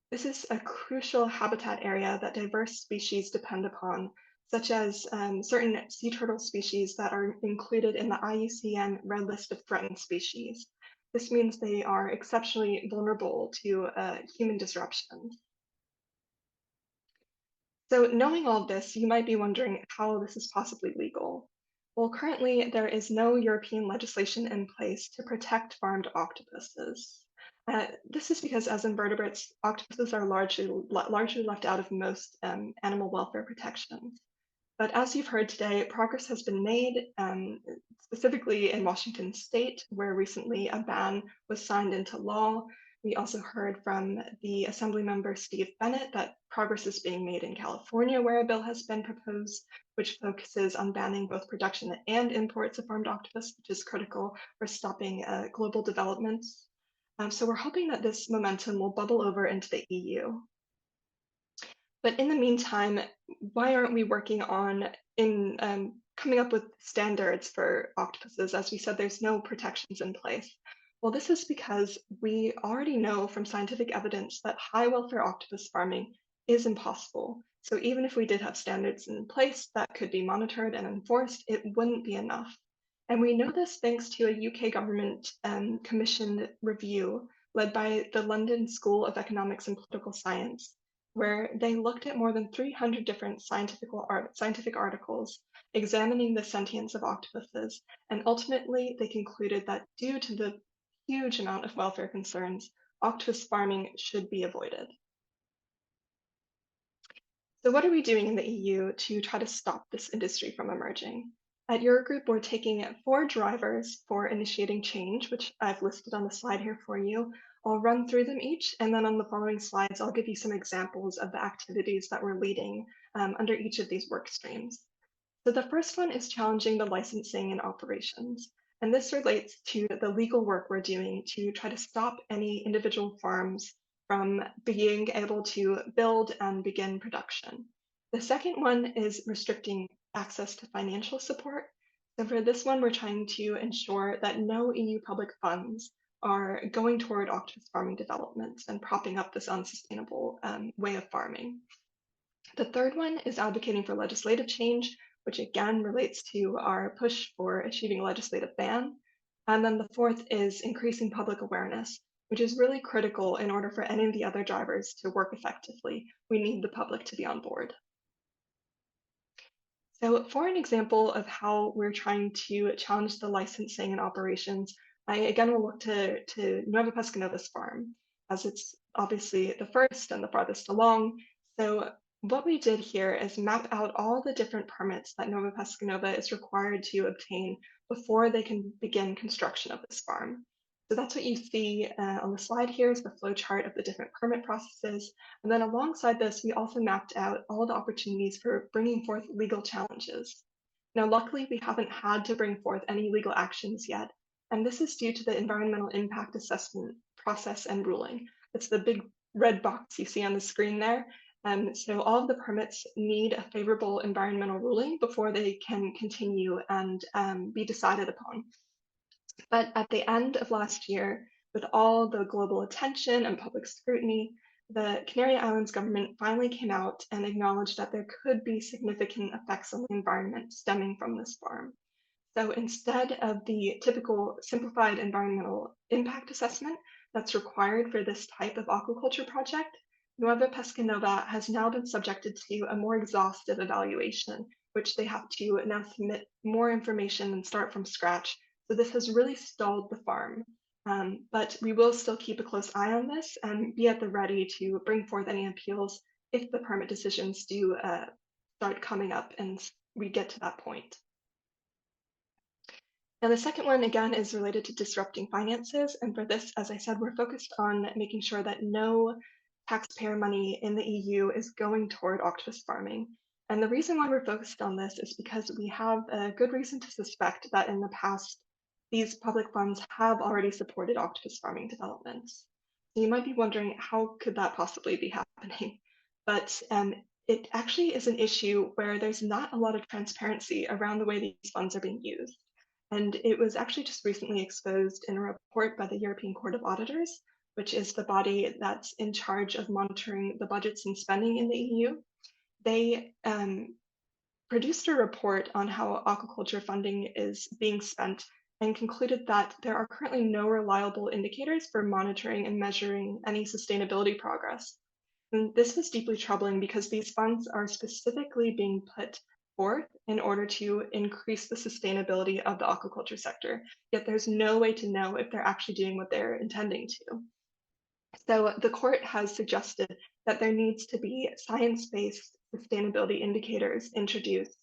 This is a crucial habitat area that diverse species depend upon, such as certain sea turtle species that are included in the IUCN Red List of Threatened Species. This means they are exceptionally vulnerable to human disruption. So knowing all this, you might be wondering how this is possibly legal. Well, currently there is no European legislation in place to protect farmed octopuses. This is because as invertebrates, octopuses are largely left out of most animal welfare protections. But as you've heard today, progress has been made, specifically in Washington state, where recently a ban was signed into law. We also heard from the Assembly member Steve Bennett that progress is being made in California, where a bill has been proposed, which focuses on banning both production and imports of farmed octopus, which is critical for stopping global development. So we're hoping that this momentum will bubble over into the EU. But in the meantime, why aren't we working on coming up with standards for octopuses? As we said, there's no protections in place. Well, this is because we already know from scientific evidence that high welfare octopus farming is impossible. So even if we did have standards in place that could be monitored and enforced, it wouldn't be enough. And we know this thanks to a UK government commissioned review led by the London School of Economics and Political Science, where they looked at more than 300 different scientific articles examining the sentience of octopuses, and ultimately they concluded that due to the huge amount of welfare concerns, octopus farming should be avoided. So what are we doing in the EU to try to stop this industry from emerging? At Eurogroup, we're taking 4 drivers for initiating change, which I've listed on the slide here for you. I'll run through them each, and then on the following slides, I'll give you some examples of the activities that we're leading under each of these work streams. So the first one is challenging the licensing and operations. And this relates to the legal work we're doing to try to stop any individual farms from being able to build and begin production. The second one is restricting access to financial support. So for this one, we're trying to ensure that no EU public funds are going toward octopus farming developments and propping up this unsustainable way of farming. The third one is advocating for legislative change, which again relates to our push for achieving a legislative ban. And then the fourth is increasing public awareness, which is really critical in order for any of the other drivers to work effectively. We need the public to be on board. So for an example of how we're trying to challenge the licensing and operations, I again will look to Nueva Pescanova's farm, as it's obviously the first and the farthest along. So what we did here is map out all the different permits that Nueva Pescanova is required to obtain before they can begin construction of this farm. So that's what you see on the slide here is the flow chart of the different permit processes. And then alongside this, we also mapped out all the opportunities for bringing forth legal challenges. Now, luckily, we haven't had to bring forth any legal actions yet. And this is due to the environmental impact assessment process and ruling. It's the big red box you see on the screen there. So all of the permits need a favorable environmental ruling before they can continue and be decided upon. But at the end of last year, with all the global attention and public scrutiny, the Canary Islands government finally came out and acknowledged that there could be significant effects on the environment stemming from this farm. So instead of the typical simplified environmental impact assessment that's required for this type of aquaculture project, Nueva Pescanova has now been subjected to a more exhaustive evaluation, which they have to now submit more information and start from scratch. So this has really stalled the farm, but we will still keep a close eye on this and be at the ready to bring forth any appeals if the permit decisions do start coming up and we get to that point. Now, the second one, again, is related to disrupting finances. And for this, as I said, we're focused on making sure that no taxpayer money in the EU is going toward octopus farming. And the reason why we're focused on this is because we have a good reason to suspect that in the past, these public funds have already supported octopus farming developments. So you might be wondering, how could that possibly be happening? But it actually is an issue where there's not a lot of transparency around the way these funds are being used. And it was actually just recently exposed in a report by the European Court of Auditors, which is the body that's in charge of monitoring the budgets and spending in the EU. They produced a report on how aquaculture funding is being spent and concluded that there are currently no reliable indicators for monitoring and measuring any sustainability progress. And this was deeply troubling because these funds are specifically being put forth in order to increase the sustainability of the aquaculture sector, yet there's no way to know if they're actually doing what they're intending to. So the court has suggested that there needs to be science-based sustainability indicators introduced.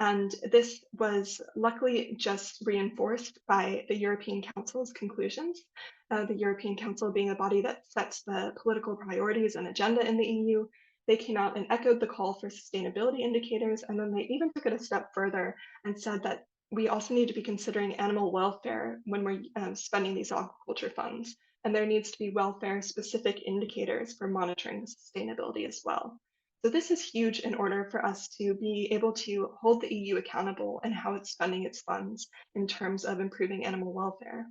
And this was luckily just reinforced by the European Council's conclusions. The European Council being a body that sets the political priorities and agenda in the EU, they came out and echoed the call for sustainability indicators, and then they even took it a step further and said that we also need to be considering animal welfare when we're spending these aquaculture funds, and there needs to be welfare-specific indicators for monitoring the sustainability as well. So this is huge in order for us to be able to hold the EU accountable and how it's spending its funds in terms of improving animal welfare.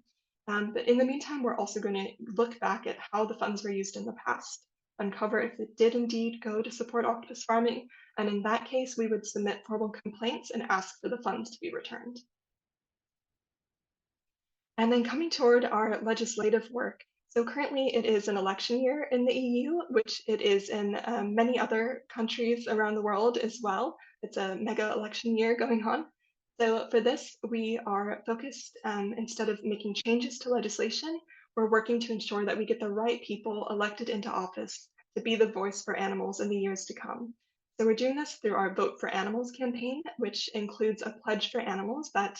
But in the meantime, we're also going to look back at how the funds were used in the past, uncover if it did indeed go to support octopus farming, and in that case, we would submit formal complaints and ask for the funds to be returned. And then coming toward our legislative work, so currently it is an election year in the EU, which it is in many other countries around the world as well. It's a mega election year going on. So for this, we are focused, instead of making changes to legislation, we're working to ensure that we get the right people elected into office to be the voice for animals in the years to come. So we're doing this through our Vote for Animals campaign, which includes a pledge for animals that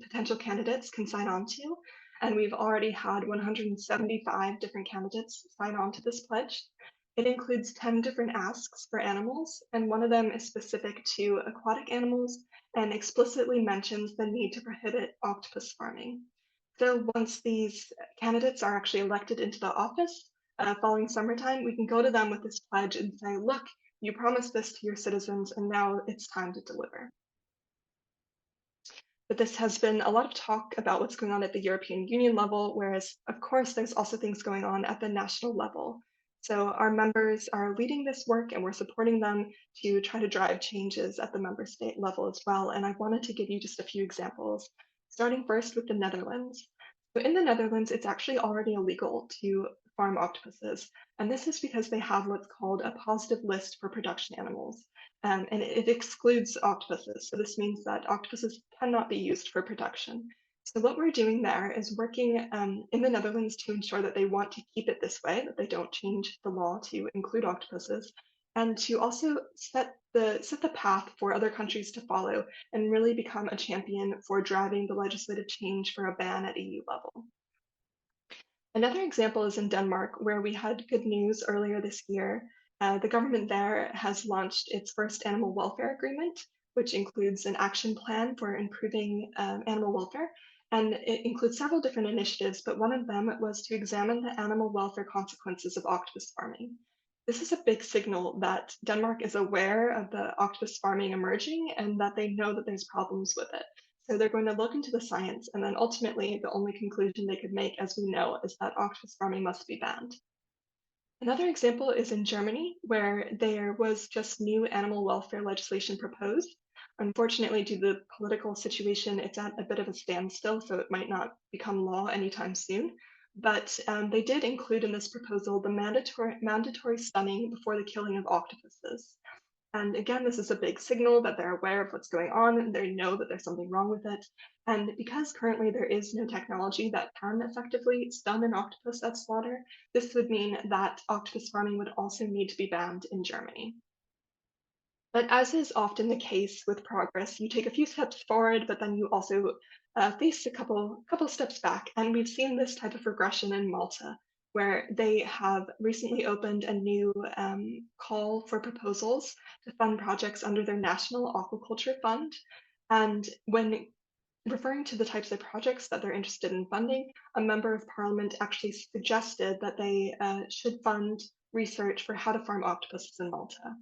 potential candidates can sign on to. And we've already had 175 different candidates sign on to this pledge. It includes 10 different asks for animals, and one of them is specific to aquatic animals and explicitly mentions the need to prohibit octopus farming. So once these candidates are actually elected into the office, following summertime, we can go to them with this pledge and say, look, you promised this to your citizens, and now it's time to deliver. But this has been a lot of talk about what's going on at the European Union level, whereas, of course, there's also things going on at the national level. So our members are leading this work, and we're supporting them to try to drive changes at the member state level as well. And I wanted to give you just a few examples, starting first with the Netherlands. So in the Netherlands, it's actually already illegal to farm octopuses, and this is because they have what's called a positive list for production animals. And it excludes octopuses. So this means that octopuses cannot be used for production. So what we're doing there is working in the Netherlands to ensure that they want to keep it this way, that they don't change the law to include octopuses, and to also set the path for other countries to follow and really become a champion for driving the legislative change for a ban at EU level. Another example is in Denmark, where we had good news earlier this year. The government there has launched its first animal welfare agreement, which includes an action plan for improving animal welfare. And it includes several different initiatives, but one of them was to examine the animal welfare consequences of octopus farming. This is a big signal that Denmark is aware of the octopus farming emerging and that they know that there's problems with it. So they're going to look into the science, and then ultimately the only conclusion they could make, as we know, is that octopus farming must be banned. Another example is in Germany, where there was just new animal welfare legislation proposed. Unfortunately, due to the political situation, it's at a bit of a standstill, so it might not become law anytime soon. But they did include in this proposal the mandatory stunning before the killing of octopuses. And again, this is a big signal that they're aware of what's going on and they know that there's something wrong with it. And because currently there is no technology that can effectively stun an octopus at slaughter, this would mean that octopus farming would also need to be banned in Germany. But as is often the case with progress, you take a few steps forward, but then you also face a couple steps back. And we've seen this type of regression in Malta, where they have recently opened a new call for proposals to fund projects under their National Aquaculture Fund. And when referring to the types of projects that they're interested in funding, a member of parliament actually suggested that they should fund research for how to farm octopuses in Malta.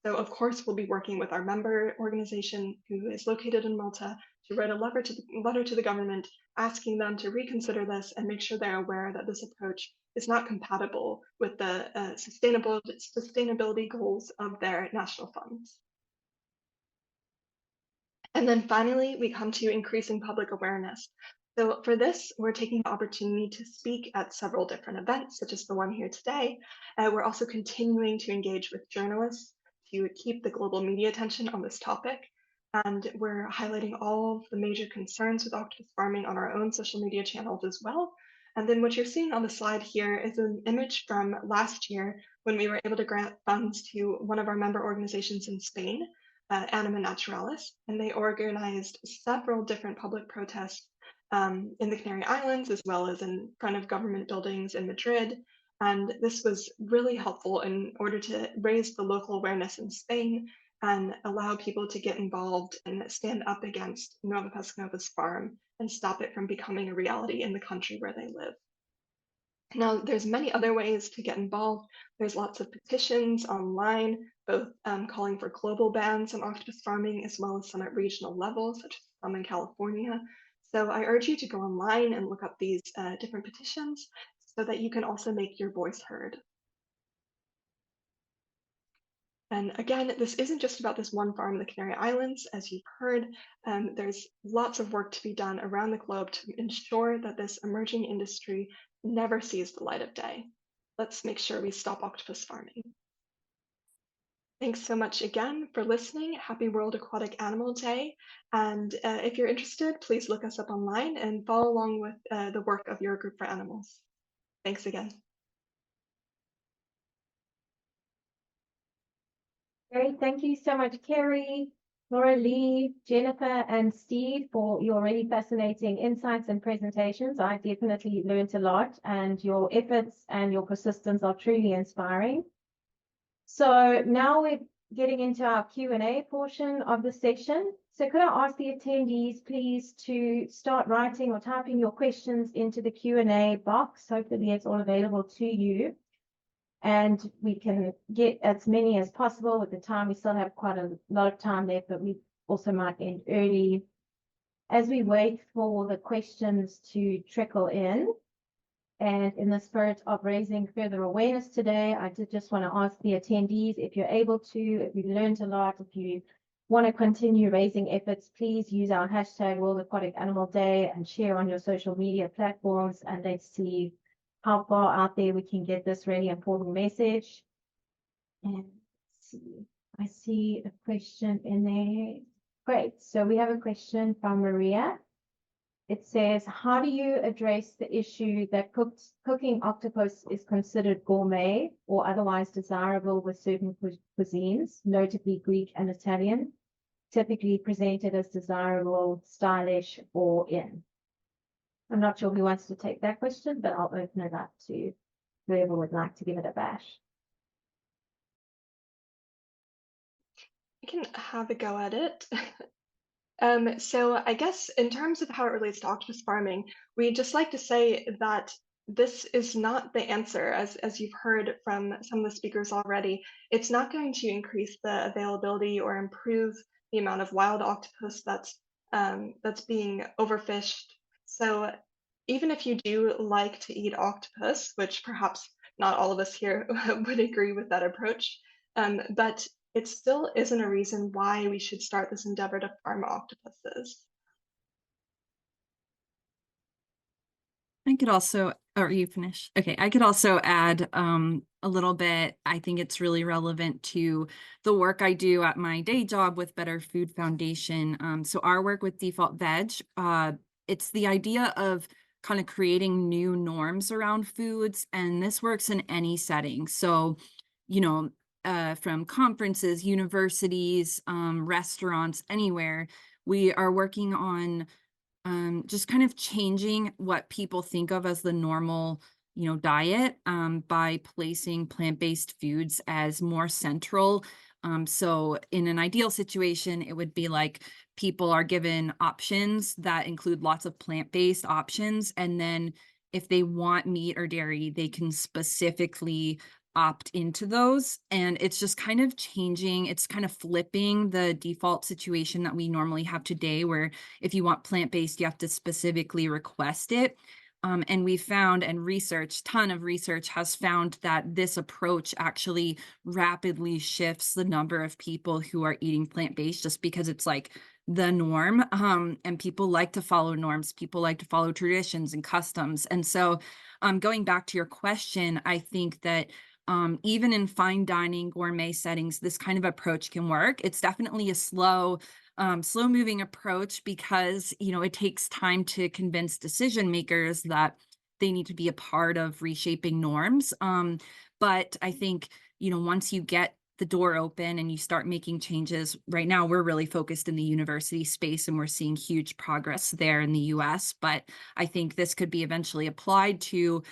So of course, we'll be working with our member organization who is located in Malta to write a letter to the government asking them to reconsider this and make sure they're aware that this approach is not compatible with the sustainability goals of their national funds. And then finally, we come to increasing public awareness. So for this, we're taking the opportunity to speak at several different events, such as the one here today. We're also continuing to engage with journalists to keep the global media attention on this topic. And we're highlighting all of the major concerns with octopus farming on our own social media channels as well. And then what you're seeing on the slide here is an image from last year when we were able to grant funds to one of our member organizations in Spain, Anima Naturalis, and they organized several different public protests in the Canary Islands, as well as in front of government buildings in Madrid. And this was really helpful in order to raise the local awareness in Spain and allow people to get involved and stand up against Nova Pescanova's farm and stop it from becoming a reality in the country where they live. Now, there's many other ways to get involved. There's lots of petitions online, both calling for global bans on octopus farming, as well as some at regional levels, such as some in California. So I urge you to go online and look up these different petitions so that you can also make your voice heard. And again, this isn't just about this one farm in the Canary Islands. As you've heard, there's lots of work to be done around the globe to ensure that this emerging industry never sees the light of day. Let's make sure we stop octopus farming. Thanks so much again for listening. Happy World Aquatic Animal Day. And if you're interested, please look us up online and follow along with the work of your group for animals. Thanks again. Great, thank you so much, Kerry, Laura Lee, Jennifer, and Steve for your really fascinating insights and presentations. I definitely learned a lot, and your efforts and your persistence are truly inspiring. So now we're getting into our Q&A portion of the session. So could I ask the attendees, please, to start writing or typing your questions into the Q&A box. Hopefully it's all available to you. And we can get as many as possible with the time. We still have quite a lot of time left, but we also might end early. As we wait for the questions to trickle in, and in the spirit of raising further awareness today, I did just want to ask the attendees, if you're able to, if you've learned a lot, if you want to continue raising efforts, please use our hashtag World Aquatic Animal Day and share on your social media platforms, and let's see how far out there we can get this really important message. And let's see, I see a question in there. Great, so we have a question from Maria. It says, how do you address the issue that cooking octopus is considered gourmet or otherwise desirable with certain cuisines, notably Greek and Italian, typically presented as desirable, stylish, or in? I'm not sure who wants to take that question, but I'll open it up to whoever would like to give it a bash. I can have a go at it. So I guess in terms of how it relates to octopus farming, we just like to say that this is not the answer, as you've heard from some of the speakers already. It's not going to increase the availability or improve the amount of wild octopus that's being overfished. So even if you do like to eat octopus, which perhaps not all of us here would agree with that approach, but it still isn't a reason why we should start this endeavor to farm octopuses. I could also, or you finish? Okay, I could also add a little bit. I think it's really relevant to the work I do at my day job with Better Food Foundation. So our work with Default Veg, it's the idea of kind of creating new norms around foods, and this works in any setting. So, you know, from conferences, universities, restaurants, anywhere, we are working on just kind of changing what people think of as the normal, diet by placing plant-based foods as more central. So in an ideal situation, it would be like people are given options that include lots of plant-based options. And then if they want meat or dairy, they can specifically opt into those. And it's just kind of changing, it's kind of flipping the default situation that we normally have today, where if you want plant-based, you have to specifically request it. And we found, and ton of research has found that this approach actually rapidly shifts the number of people who are eating plant-based, just because it's like the norm. And people like to follow norms, people like to follow traditions and customs. And so going back to your question, I think that even in fine dining gourmet settings, this kind of approach can work. It's definitely a slow moving approach because, it takes time to convince decision makers that they need to be a part of reshaping norms. But I think, once you get the door open and you start making changes, right now we're really focused in the university space and we're seeing huge progress there in the US. But I think this could be eventually applied to,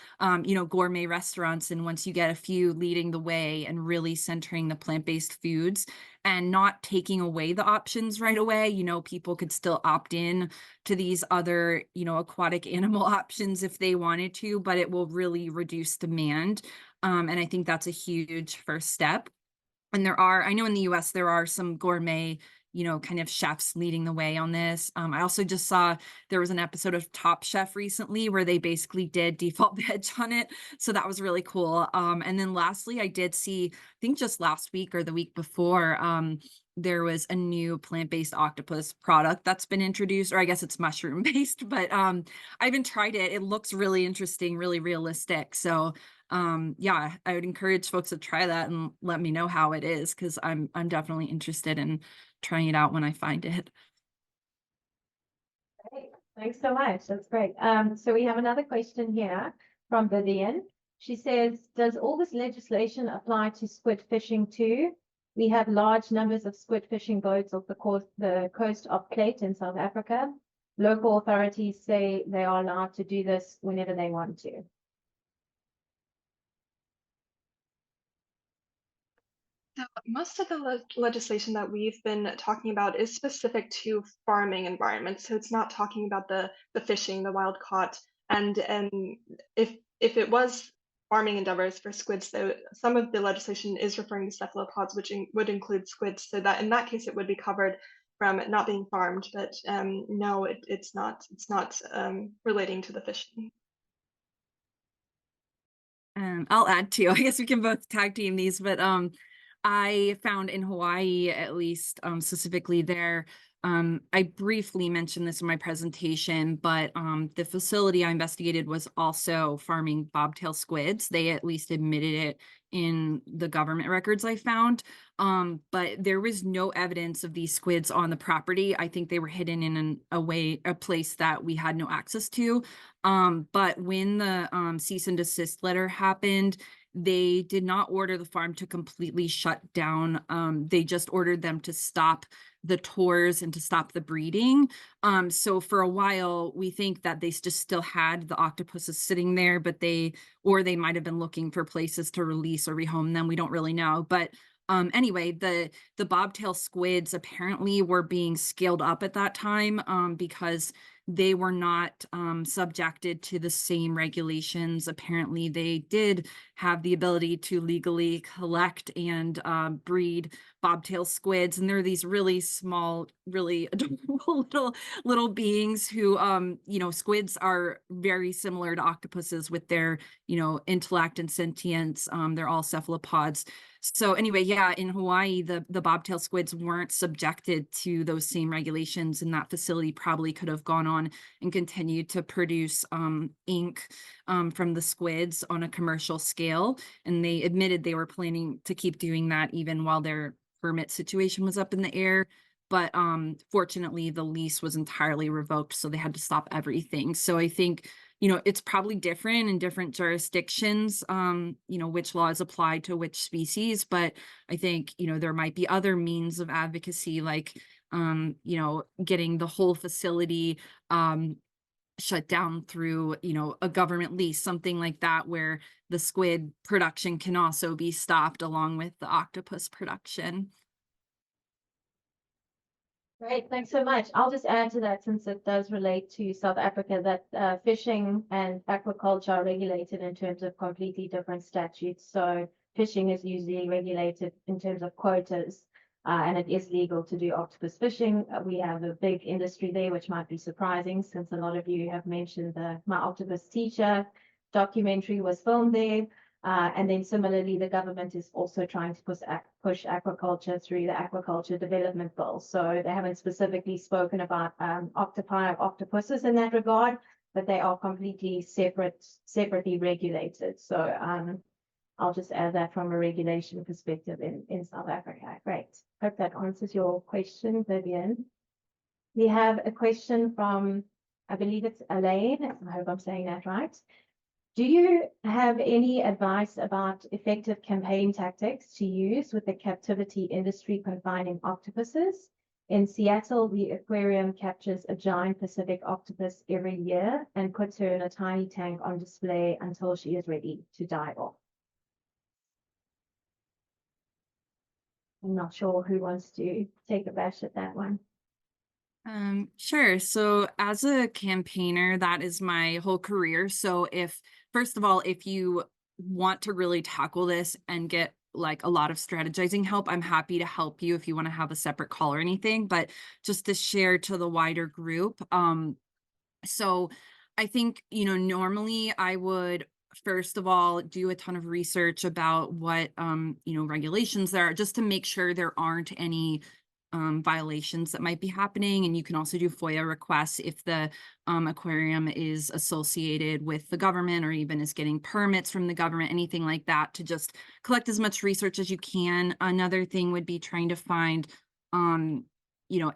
gourmet restaurants. And once you get a few leading the way and really centering the plant-based foods, and not taking away the options right away, people could still opt in to these other, aquatic animal options if they wanted to, but it will really reduce demand. And I think that's a huge first step. And I know in the US, there are some gourmet, kind of chefs leading the way on this. I also just saw there was an episode of Top Chef recently where they basically did default veg on it. So that was really cool. And then lastly, I did see, I think just last week or the week before, there was a new plant-based octopus product that's been introduced, or I guess it's mushroom-based, but I haven't tried it. It looks really interesting, really realistic. So yeah, I would encourage folks to try that and let me know how it is, because I'm definitely interested in trying it out when I find it. Great. Thanks so much. That's great. So we have another question here from Vivian. She says, does all this legislation apply to squid fishing too? We have large numbers of squid fishing boats off the coast of Plight in South Africa. Local authorities say they are allowed to do this whenever they want to. So most of the legislation that we've been talking about is specific to farming environments. So it's not talking about the fishing, the wild caught. And if it was farming endeavors for squids, though, some of the legislation is referring to cephalopods, which would include squids. So that in that case, it would be covered from it not being farmed. But no, it's not. It's not relating to the fishing. I'll add too. I guess we can both tag team these, but I found in Hawaii, at least specifically there, I briefly mentioned this in my presentation, but the facility I investigated was also farming bobtail squids. They at least admitted it in the government records I found, but there was no evidence of these squids on the property. I think they were hidden in a place that we had no access to. But when the cease and desist letter happened, they did not order the farm to completely shut down. They just ordered them to stop the tours and to stop the breeding. So for a while, we think that they just still had the octopuses sitting there, but they might have been looking for places to release or rehome them. We don't really know. But anyway, the bobtail squids apparently were being scaled up at that time because they were not subjected to the same regulations. Apparently, they did have the ability to legally collect and breed bobtail squids, and they're these really small, really adorable little beings who, squids are very similar to octopuses with their, intellect and sentience. They're all cephalopods. So anyway, yeah, in Hawaii, the bobtail squids weren't subjected to those same regulations, and that facility probably could have gone on and continued to produce ink from the squids on a commercial scale. And they admitted they were planning to keep doing that even while their permit situation was up in the air. But fortunately, the lease was entirely revoked, so they had to stop everything. So I think, it's probably different in different jurisdictions, which laws apply to which species. But I think, there might be other means of advocacy, like, getting the whole facility shut down through, a government lease, something like that, where the squid production can also be stopped along with the octopus production. Great, thanks so much. I'll just add to that, since it does relate to South Africa, that fishing and aquaculture are regulated in terms of completely different statutes. So fishing is usually regulated in terms of quotas, and it is legal to do octopus fishing. We have a big industry there, which might be surprising since a lot of you have mentioned My Octopus Teacher documentary was filmed there. And then similarly, the government is also trying to push aquaculture through the aquaculture development bill. So they haven't specifically spoken about octopi or octopuses in that regard, but they are completely separately regulated. So I'll just add that from a regulation perspective in South Africa. Great. Hope that answers your question, Vivian. We have a question from, I believe it's Elaine. I hope I'm saying that right. Do you have any advice about effective campaign tactics to use with the captivity industry confining octopuses? In Seattle, the aquarium captures a giant Pacific octopus every year and puts her in a tiny tank on display until she is ready to die off. I'm not sure who wants to take a bash at that one. Sure. So as a campaigner, that is my whole career. So first of all, if you want to really tackle this and get like a lot of strategizing help, I'm happy to help you if you want to have a separate call or anything, but just to share to the wider group. So I think, normally I would first of all do a ton of research about what, regulations there are, just to make sure there aren't any violations that might be happening. And you can also do FOIA requests if the aquarium is associated with the government or even is getting permits from the government, anything like that, to just collect as much research as you can. Another thing would be trying to find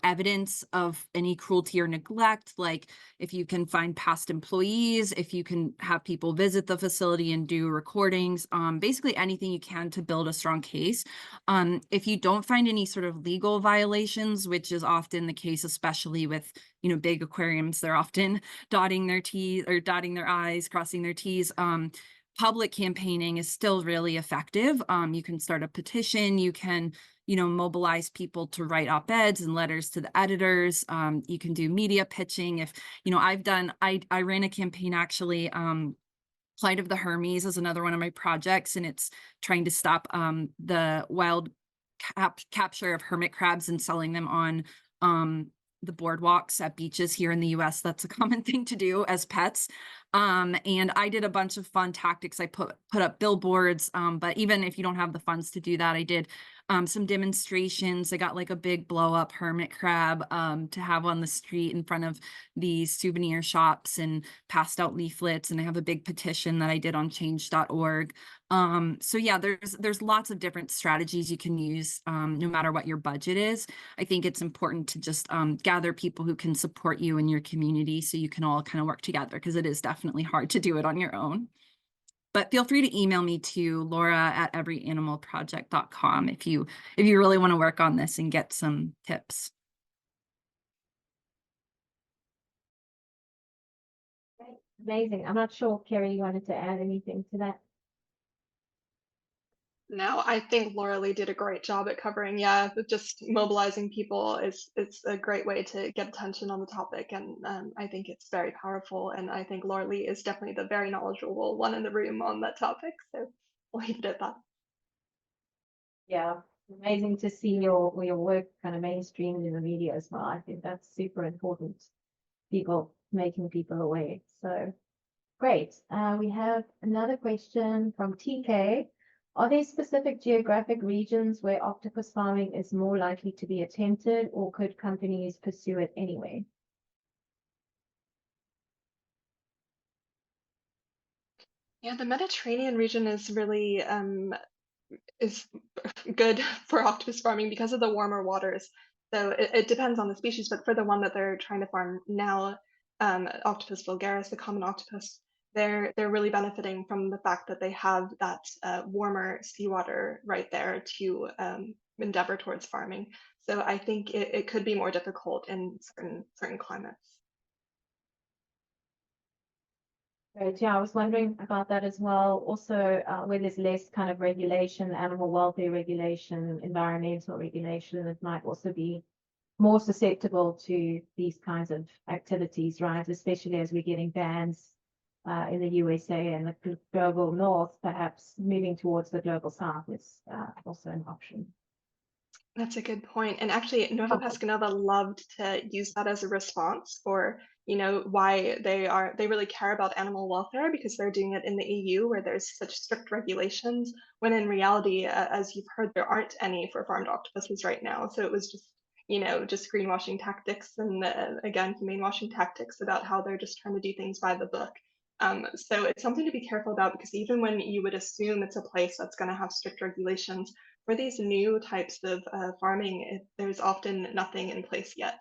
evidence of any cruelty or neglect, like if you can find past employees, if you can have people visit the facility and do recordings, basically anything you can to build a strong case. If you don't find any sort of legal violations, which is often the case, especially with, big aquariums, they're often dotting their T's or dotting their I's, crossing their T's. Public campaigning is still really effective. You can start a petition, you can mobilize people to write op-eds and letters to the editors. You can do media pitching. If, I ran a campaign actually, Plight of the Hermes is another one of my projects, and it's trying to stop the wild capture of hermit crabs and selling them on the boardwalks at beaches here in the US. That's a common thing to do as pets. And I did a bunch of fun tactics. I put up billboards, but even if you don't have the funds to do that, I did some demonstrations. I got like a big blow up hermit crab to have on the street in front of these souvenir shops, and passed out leaflets. And I have a big petition that I did on change.org. So yeah, there's lots of different strategies you can use, no matter what your budget is. I think it's important to just gather people who can support you in your community so you can all kind of work together, because it is definitely hard to do it on your own. But feel free to email me to laura@everyanimalproject.com if you really want to work on this and get some tips. Amazing. I'm not sure, Kerry, you wanted to add anything to that? No, I think Laura Lee did a great job at covering. Yeah, just mobilizing people is a great way to get attention on the topic, and I think it's very powerful. And I think Laura Lee is definitely the very knowledgeable one in the room on that topic. So we'll leave it at that. Yeah, amazing to see your work kind of mainstreamed in the media as well. I think that's super important. Making people aware. So great. We have another question from TK. Are there specific geographic regions where octopus farming is more likely to be attempted, or could companies pursue it anyway? Yeah, the Mediterranean region is really is good for octopus farming because of the warmer waters. So it depends on the species, but for the one that they're trying to farm now, Octopus vulgaris, the common octopus, they're really benefiting from the fact that they have that warmer seawater right there to endeavor towards farming. So I think it could be more difficult in certain climates. Great. Yeah, I was wondering about that as well. Also, where there's less kind of regulation, animal welfare regulation, environmental regulation, it might also be more susceptible to these kinds of activities, right? Especially as we're getting bans in the USA and the global north, perhaps moving towards the global south is also an option. That's a good point. And actually, Nova Pascanova loved to use that as a response for, why they really care about animal welfare because they're doing it in the EU where there's such strict regulations, when in reality, as you've heard, there aren't any for farmed octopuses right now. So it was just greenwashing tactics and again, humane washing tactics about how they're just trying to do things by the book. So it's something to be careful about because even when you would assume it's a place that's going to have strict regulations, for these new types of farming, there's often nothing in place yet.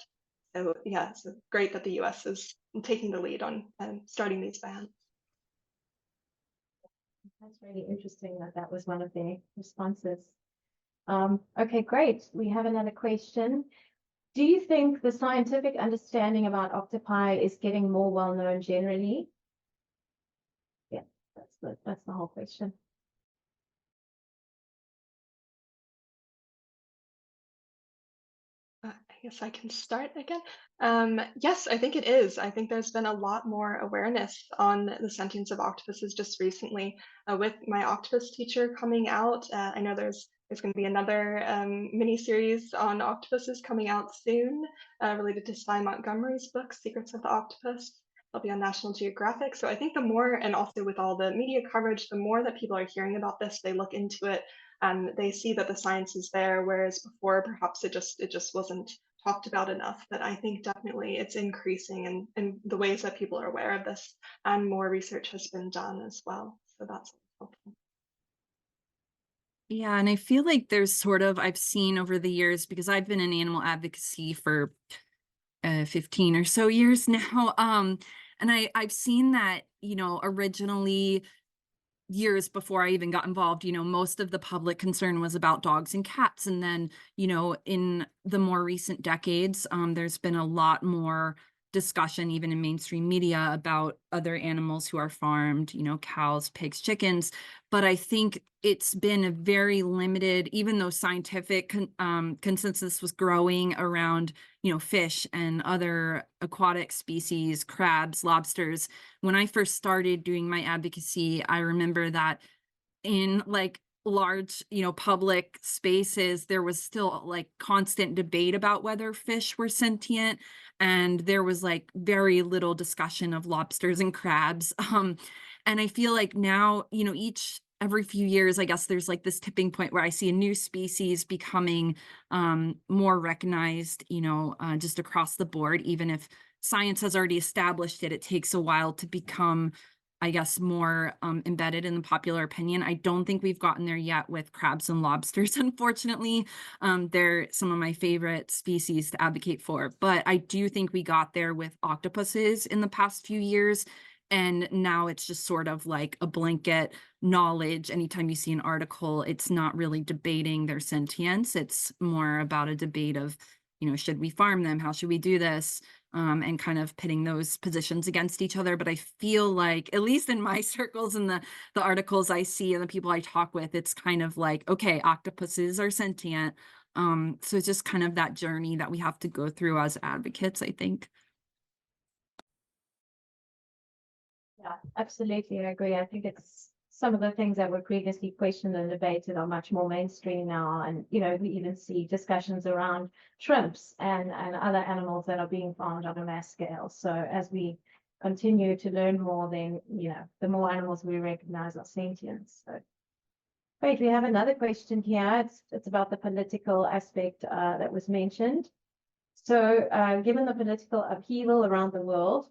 So yeah, it's great that the US is taking the lead on starting these bans. That's really interesting that that was one of their responses. Okay, great. We have another question. Do you think the scientific understanding about octopi is getting more well known generally? Yeah, that's the whole question. I guess I can start again. Yes, I think it is. I think there's been a lot more awareness on the sentience of octopuses just recently. With my octopus teacher coming out, I know there's going to be another mini series on octopuses coming out soon, related to Cy Montgomery's book, Secrets of the Octopus. It'll be on National Geographic. So I think the more, and also with all the media coverage, the more that people are hearing about this, they look into it and they see that the science is there, whereas before perhaps it just wasn't talked about enough. But I think definitely it's increasing in the ways that people are aware of this, and more research has been done as well. So that's helpful. Yeah, and I feel like there's I've seen over the years, because I've been in animal advocacy for 15 or so years now. And I've seen that, originally, years before I even got involved, most of the public concern was about dogs and cats. And then, in the more recent decades, there's been a lot more discussion, even in mainstream media, about other animals who are farmed, cows, pigs, chickens. But I think it's been a very limited, even though scientific consensus was growing around, fish and other aquatic species, crabs, lobsters. When I first started doing my advocacy, I remember that in large, public spaces, there was still constant debate about whether fish were sentient, and there was very little discussion of lobsters and crabs. And I feel like now, every few years, I guess there's this tipping point where I see a new species becoming more recognized, just across the board. Even if science has already established it, it takes a while to become, I guess, more embedded in the popular opinion. I don't think we've gotten there yet with crabs and lobsters, unfortunately. They're some of my favorite species to advocate for, but I do think we got there with octopuses in the past few years. And now it's just sort of like a blanket knowledge. Anytime you see an article, it's not really debating their sentience. It's more about a debate of, should we farm them? How should we do this? And kind of pitting those positions against each other. But I feel like, at least in my circles and the articles I see and the people I talk with, it's kind of like, okay, octopuses are sentient. So it's just kind of that journey that we have to go through as advocates, I think. Yeah, absolutely. I agree. I think it's some of the things that were previously questioned and debated are much more mainstream now. And, we even see discussions around shrimps and other animals that are being farmed on a mass scale. So as we continue to learn more, then, the more animals we recognize are sentient. So great. We have another question here. It's about the political aspect that was mentioned. So given the political upheaval around the world,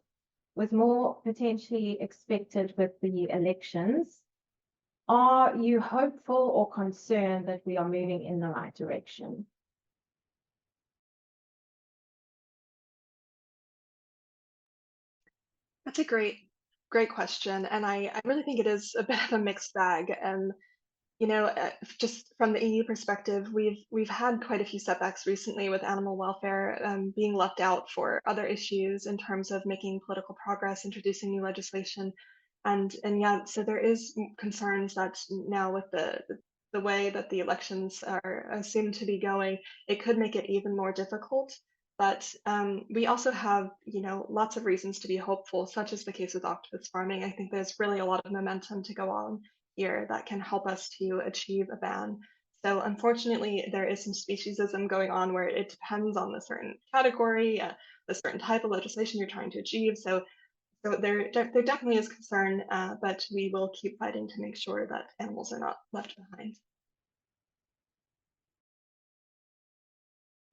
with more potentially expected with the elections, are you hopeful or concerned that we are moving in the right direction? That's a great question, and I really think it is a bit of a mixed bag. And just from the EU perspective, we've had quite a few setbacks recently with animal welfare being left out for other issues in terms of making political progress, introducing new legislation, and yeah, so there is concerns that now with the way that the elections are assumed to be going, it could make it even more difficult. But we also have, lots of reasons to be hopeful, such as the case with octopus farming. I think there's really a lot of momentum to go on here that can help us to achieve a ban. So unfortunately, there is some speciesism going on where it depends on the certain category, the certain type of legislation you're trying to achieve. So there definitely is concern, but we will keep fighting to make sure that animals are not left behind.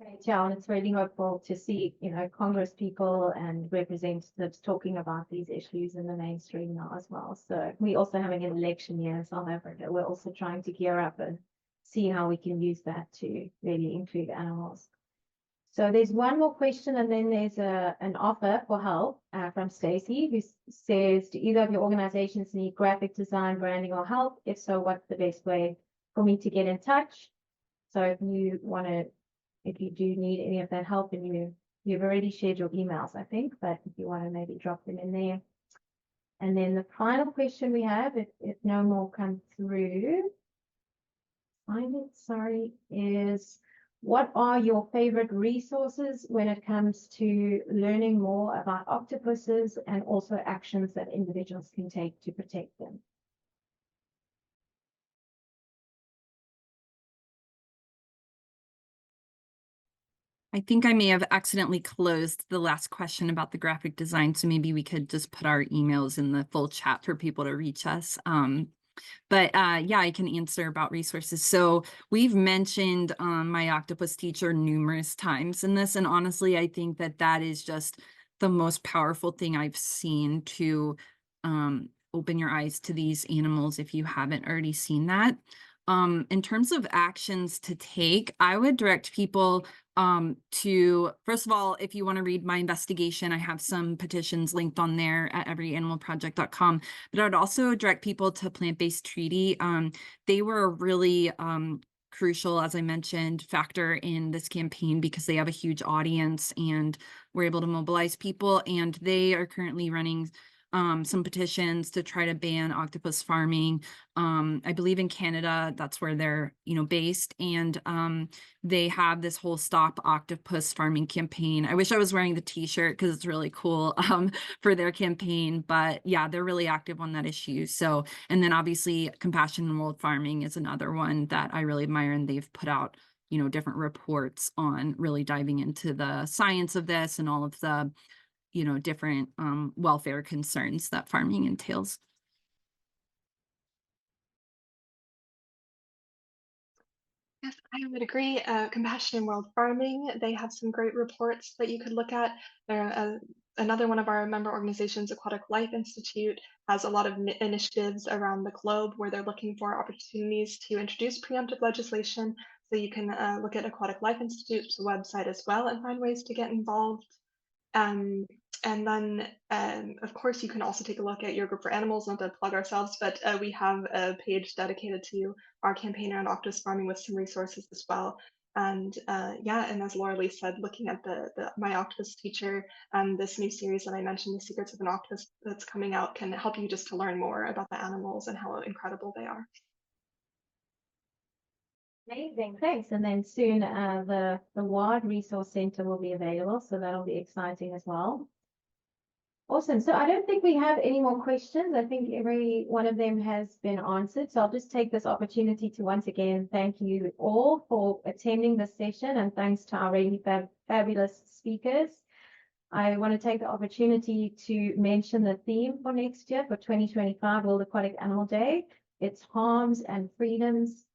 Great, yeah, and it's really hopeful to see, Congress people and representatives talking about these issues in the mainstream now as well. So we're also having an election year in South Africa. We're also trying to gear up and see how we can use that to really include animals. So there's one more question, and then there's an offer for help from Stacey, who says, do either of your organizations need graphic design, branding, or help? If so, what's the best way for me to get in touch? So if you do need any of that help, and you've already shared your emails, I think, but if you want to maybe drop them in there. And then the final question we have, if no more come through, is what are your favorite resources when it comes to learning more about octopuses and also actions that individuals can take to protect them? I think I may have accidentally closed the last question about the graphic design, so maybe we could just put our emails in the full chat for people to reach us. But yeah, I can answer about resources. So we've mentioned My Octopus Teacher numerous times in this, and honestly, I think that is just the most powerful thing I've seen to open your eyes to these animals if you haven't already seen that. In terms of actions to take, I would direct people to, first of all, if you want to read my investigation, I have some petitions linked on there at everyanimalproject.com, but I would also direct people to Plant-Based Treaty. They were a really crucial, as I mentioned, factor in this campaign because they have a huge audience and were able to mobilize people, and they are currently running some petitions to try to ban octopus farming. I believe in Canada, that's where they're, based. And they have this whole Stop Octopus Farming campaign. I wish I was wearing the t-shirt because it's really cool for their campaign. But yeah, they're really active on that issue. So, and then obviously Compassion in World Farming is another one that I really admire, and they've put out, different reports on really diving into the science of this and all of the different welfare concerns that farming entails. Yes, I would agree. Compassion in World Farming, they have some great reports that you could look at. Another one of our member organizations, Aquatic Life Institute, has a lot of initiatives around the globe where they're looking for opportunities to introduce preemptive legislation. So you can look at Aquatic Life Institute's website as well and find ways to get involved. And then, of course, you can also take a look at Your Group for Animals, not to plug ourselves, but we have a page dedicated to our campaign around octopus farming with some resources as well. And yeah, and as Laura Lee said, looking at the My Octopus Teacher and this new series that I mentioned, The Secrets of an Octopus, that's coming out, can help you just to learn more about the animals and how incredible they are. Amazing, thanks. And then soon the WAAD Resource Center will be available, so that'll be exciting as well. Awesome. So I don't think we have any more questions. I think every one of them has been answered. So I'll just take this opportunity to once again thank you all for attending this session, and thanks to our really fabulous speakers. I want to take the opportunity to mention the theme for next year, for 2025 World Aquatic Animal Day. It's Harms and Freedoms,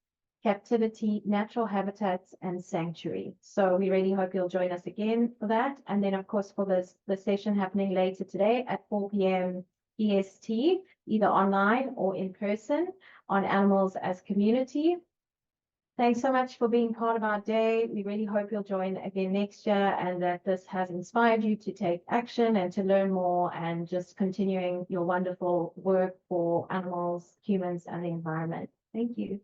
Captivity, Natural Habitats, and Sanctuary. So we really hope you'll join us again for that. And then, of course, for the session happening later today at 4 p.m. EST, either online or in person, on Animals as Community. Thanks so much for being part of our day. We really hope you'll join again next year, and that this has inspired you to take action and to learn more, and just continuing your wonderful work for animals, humans, and the environment. Thank you.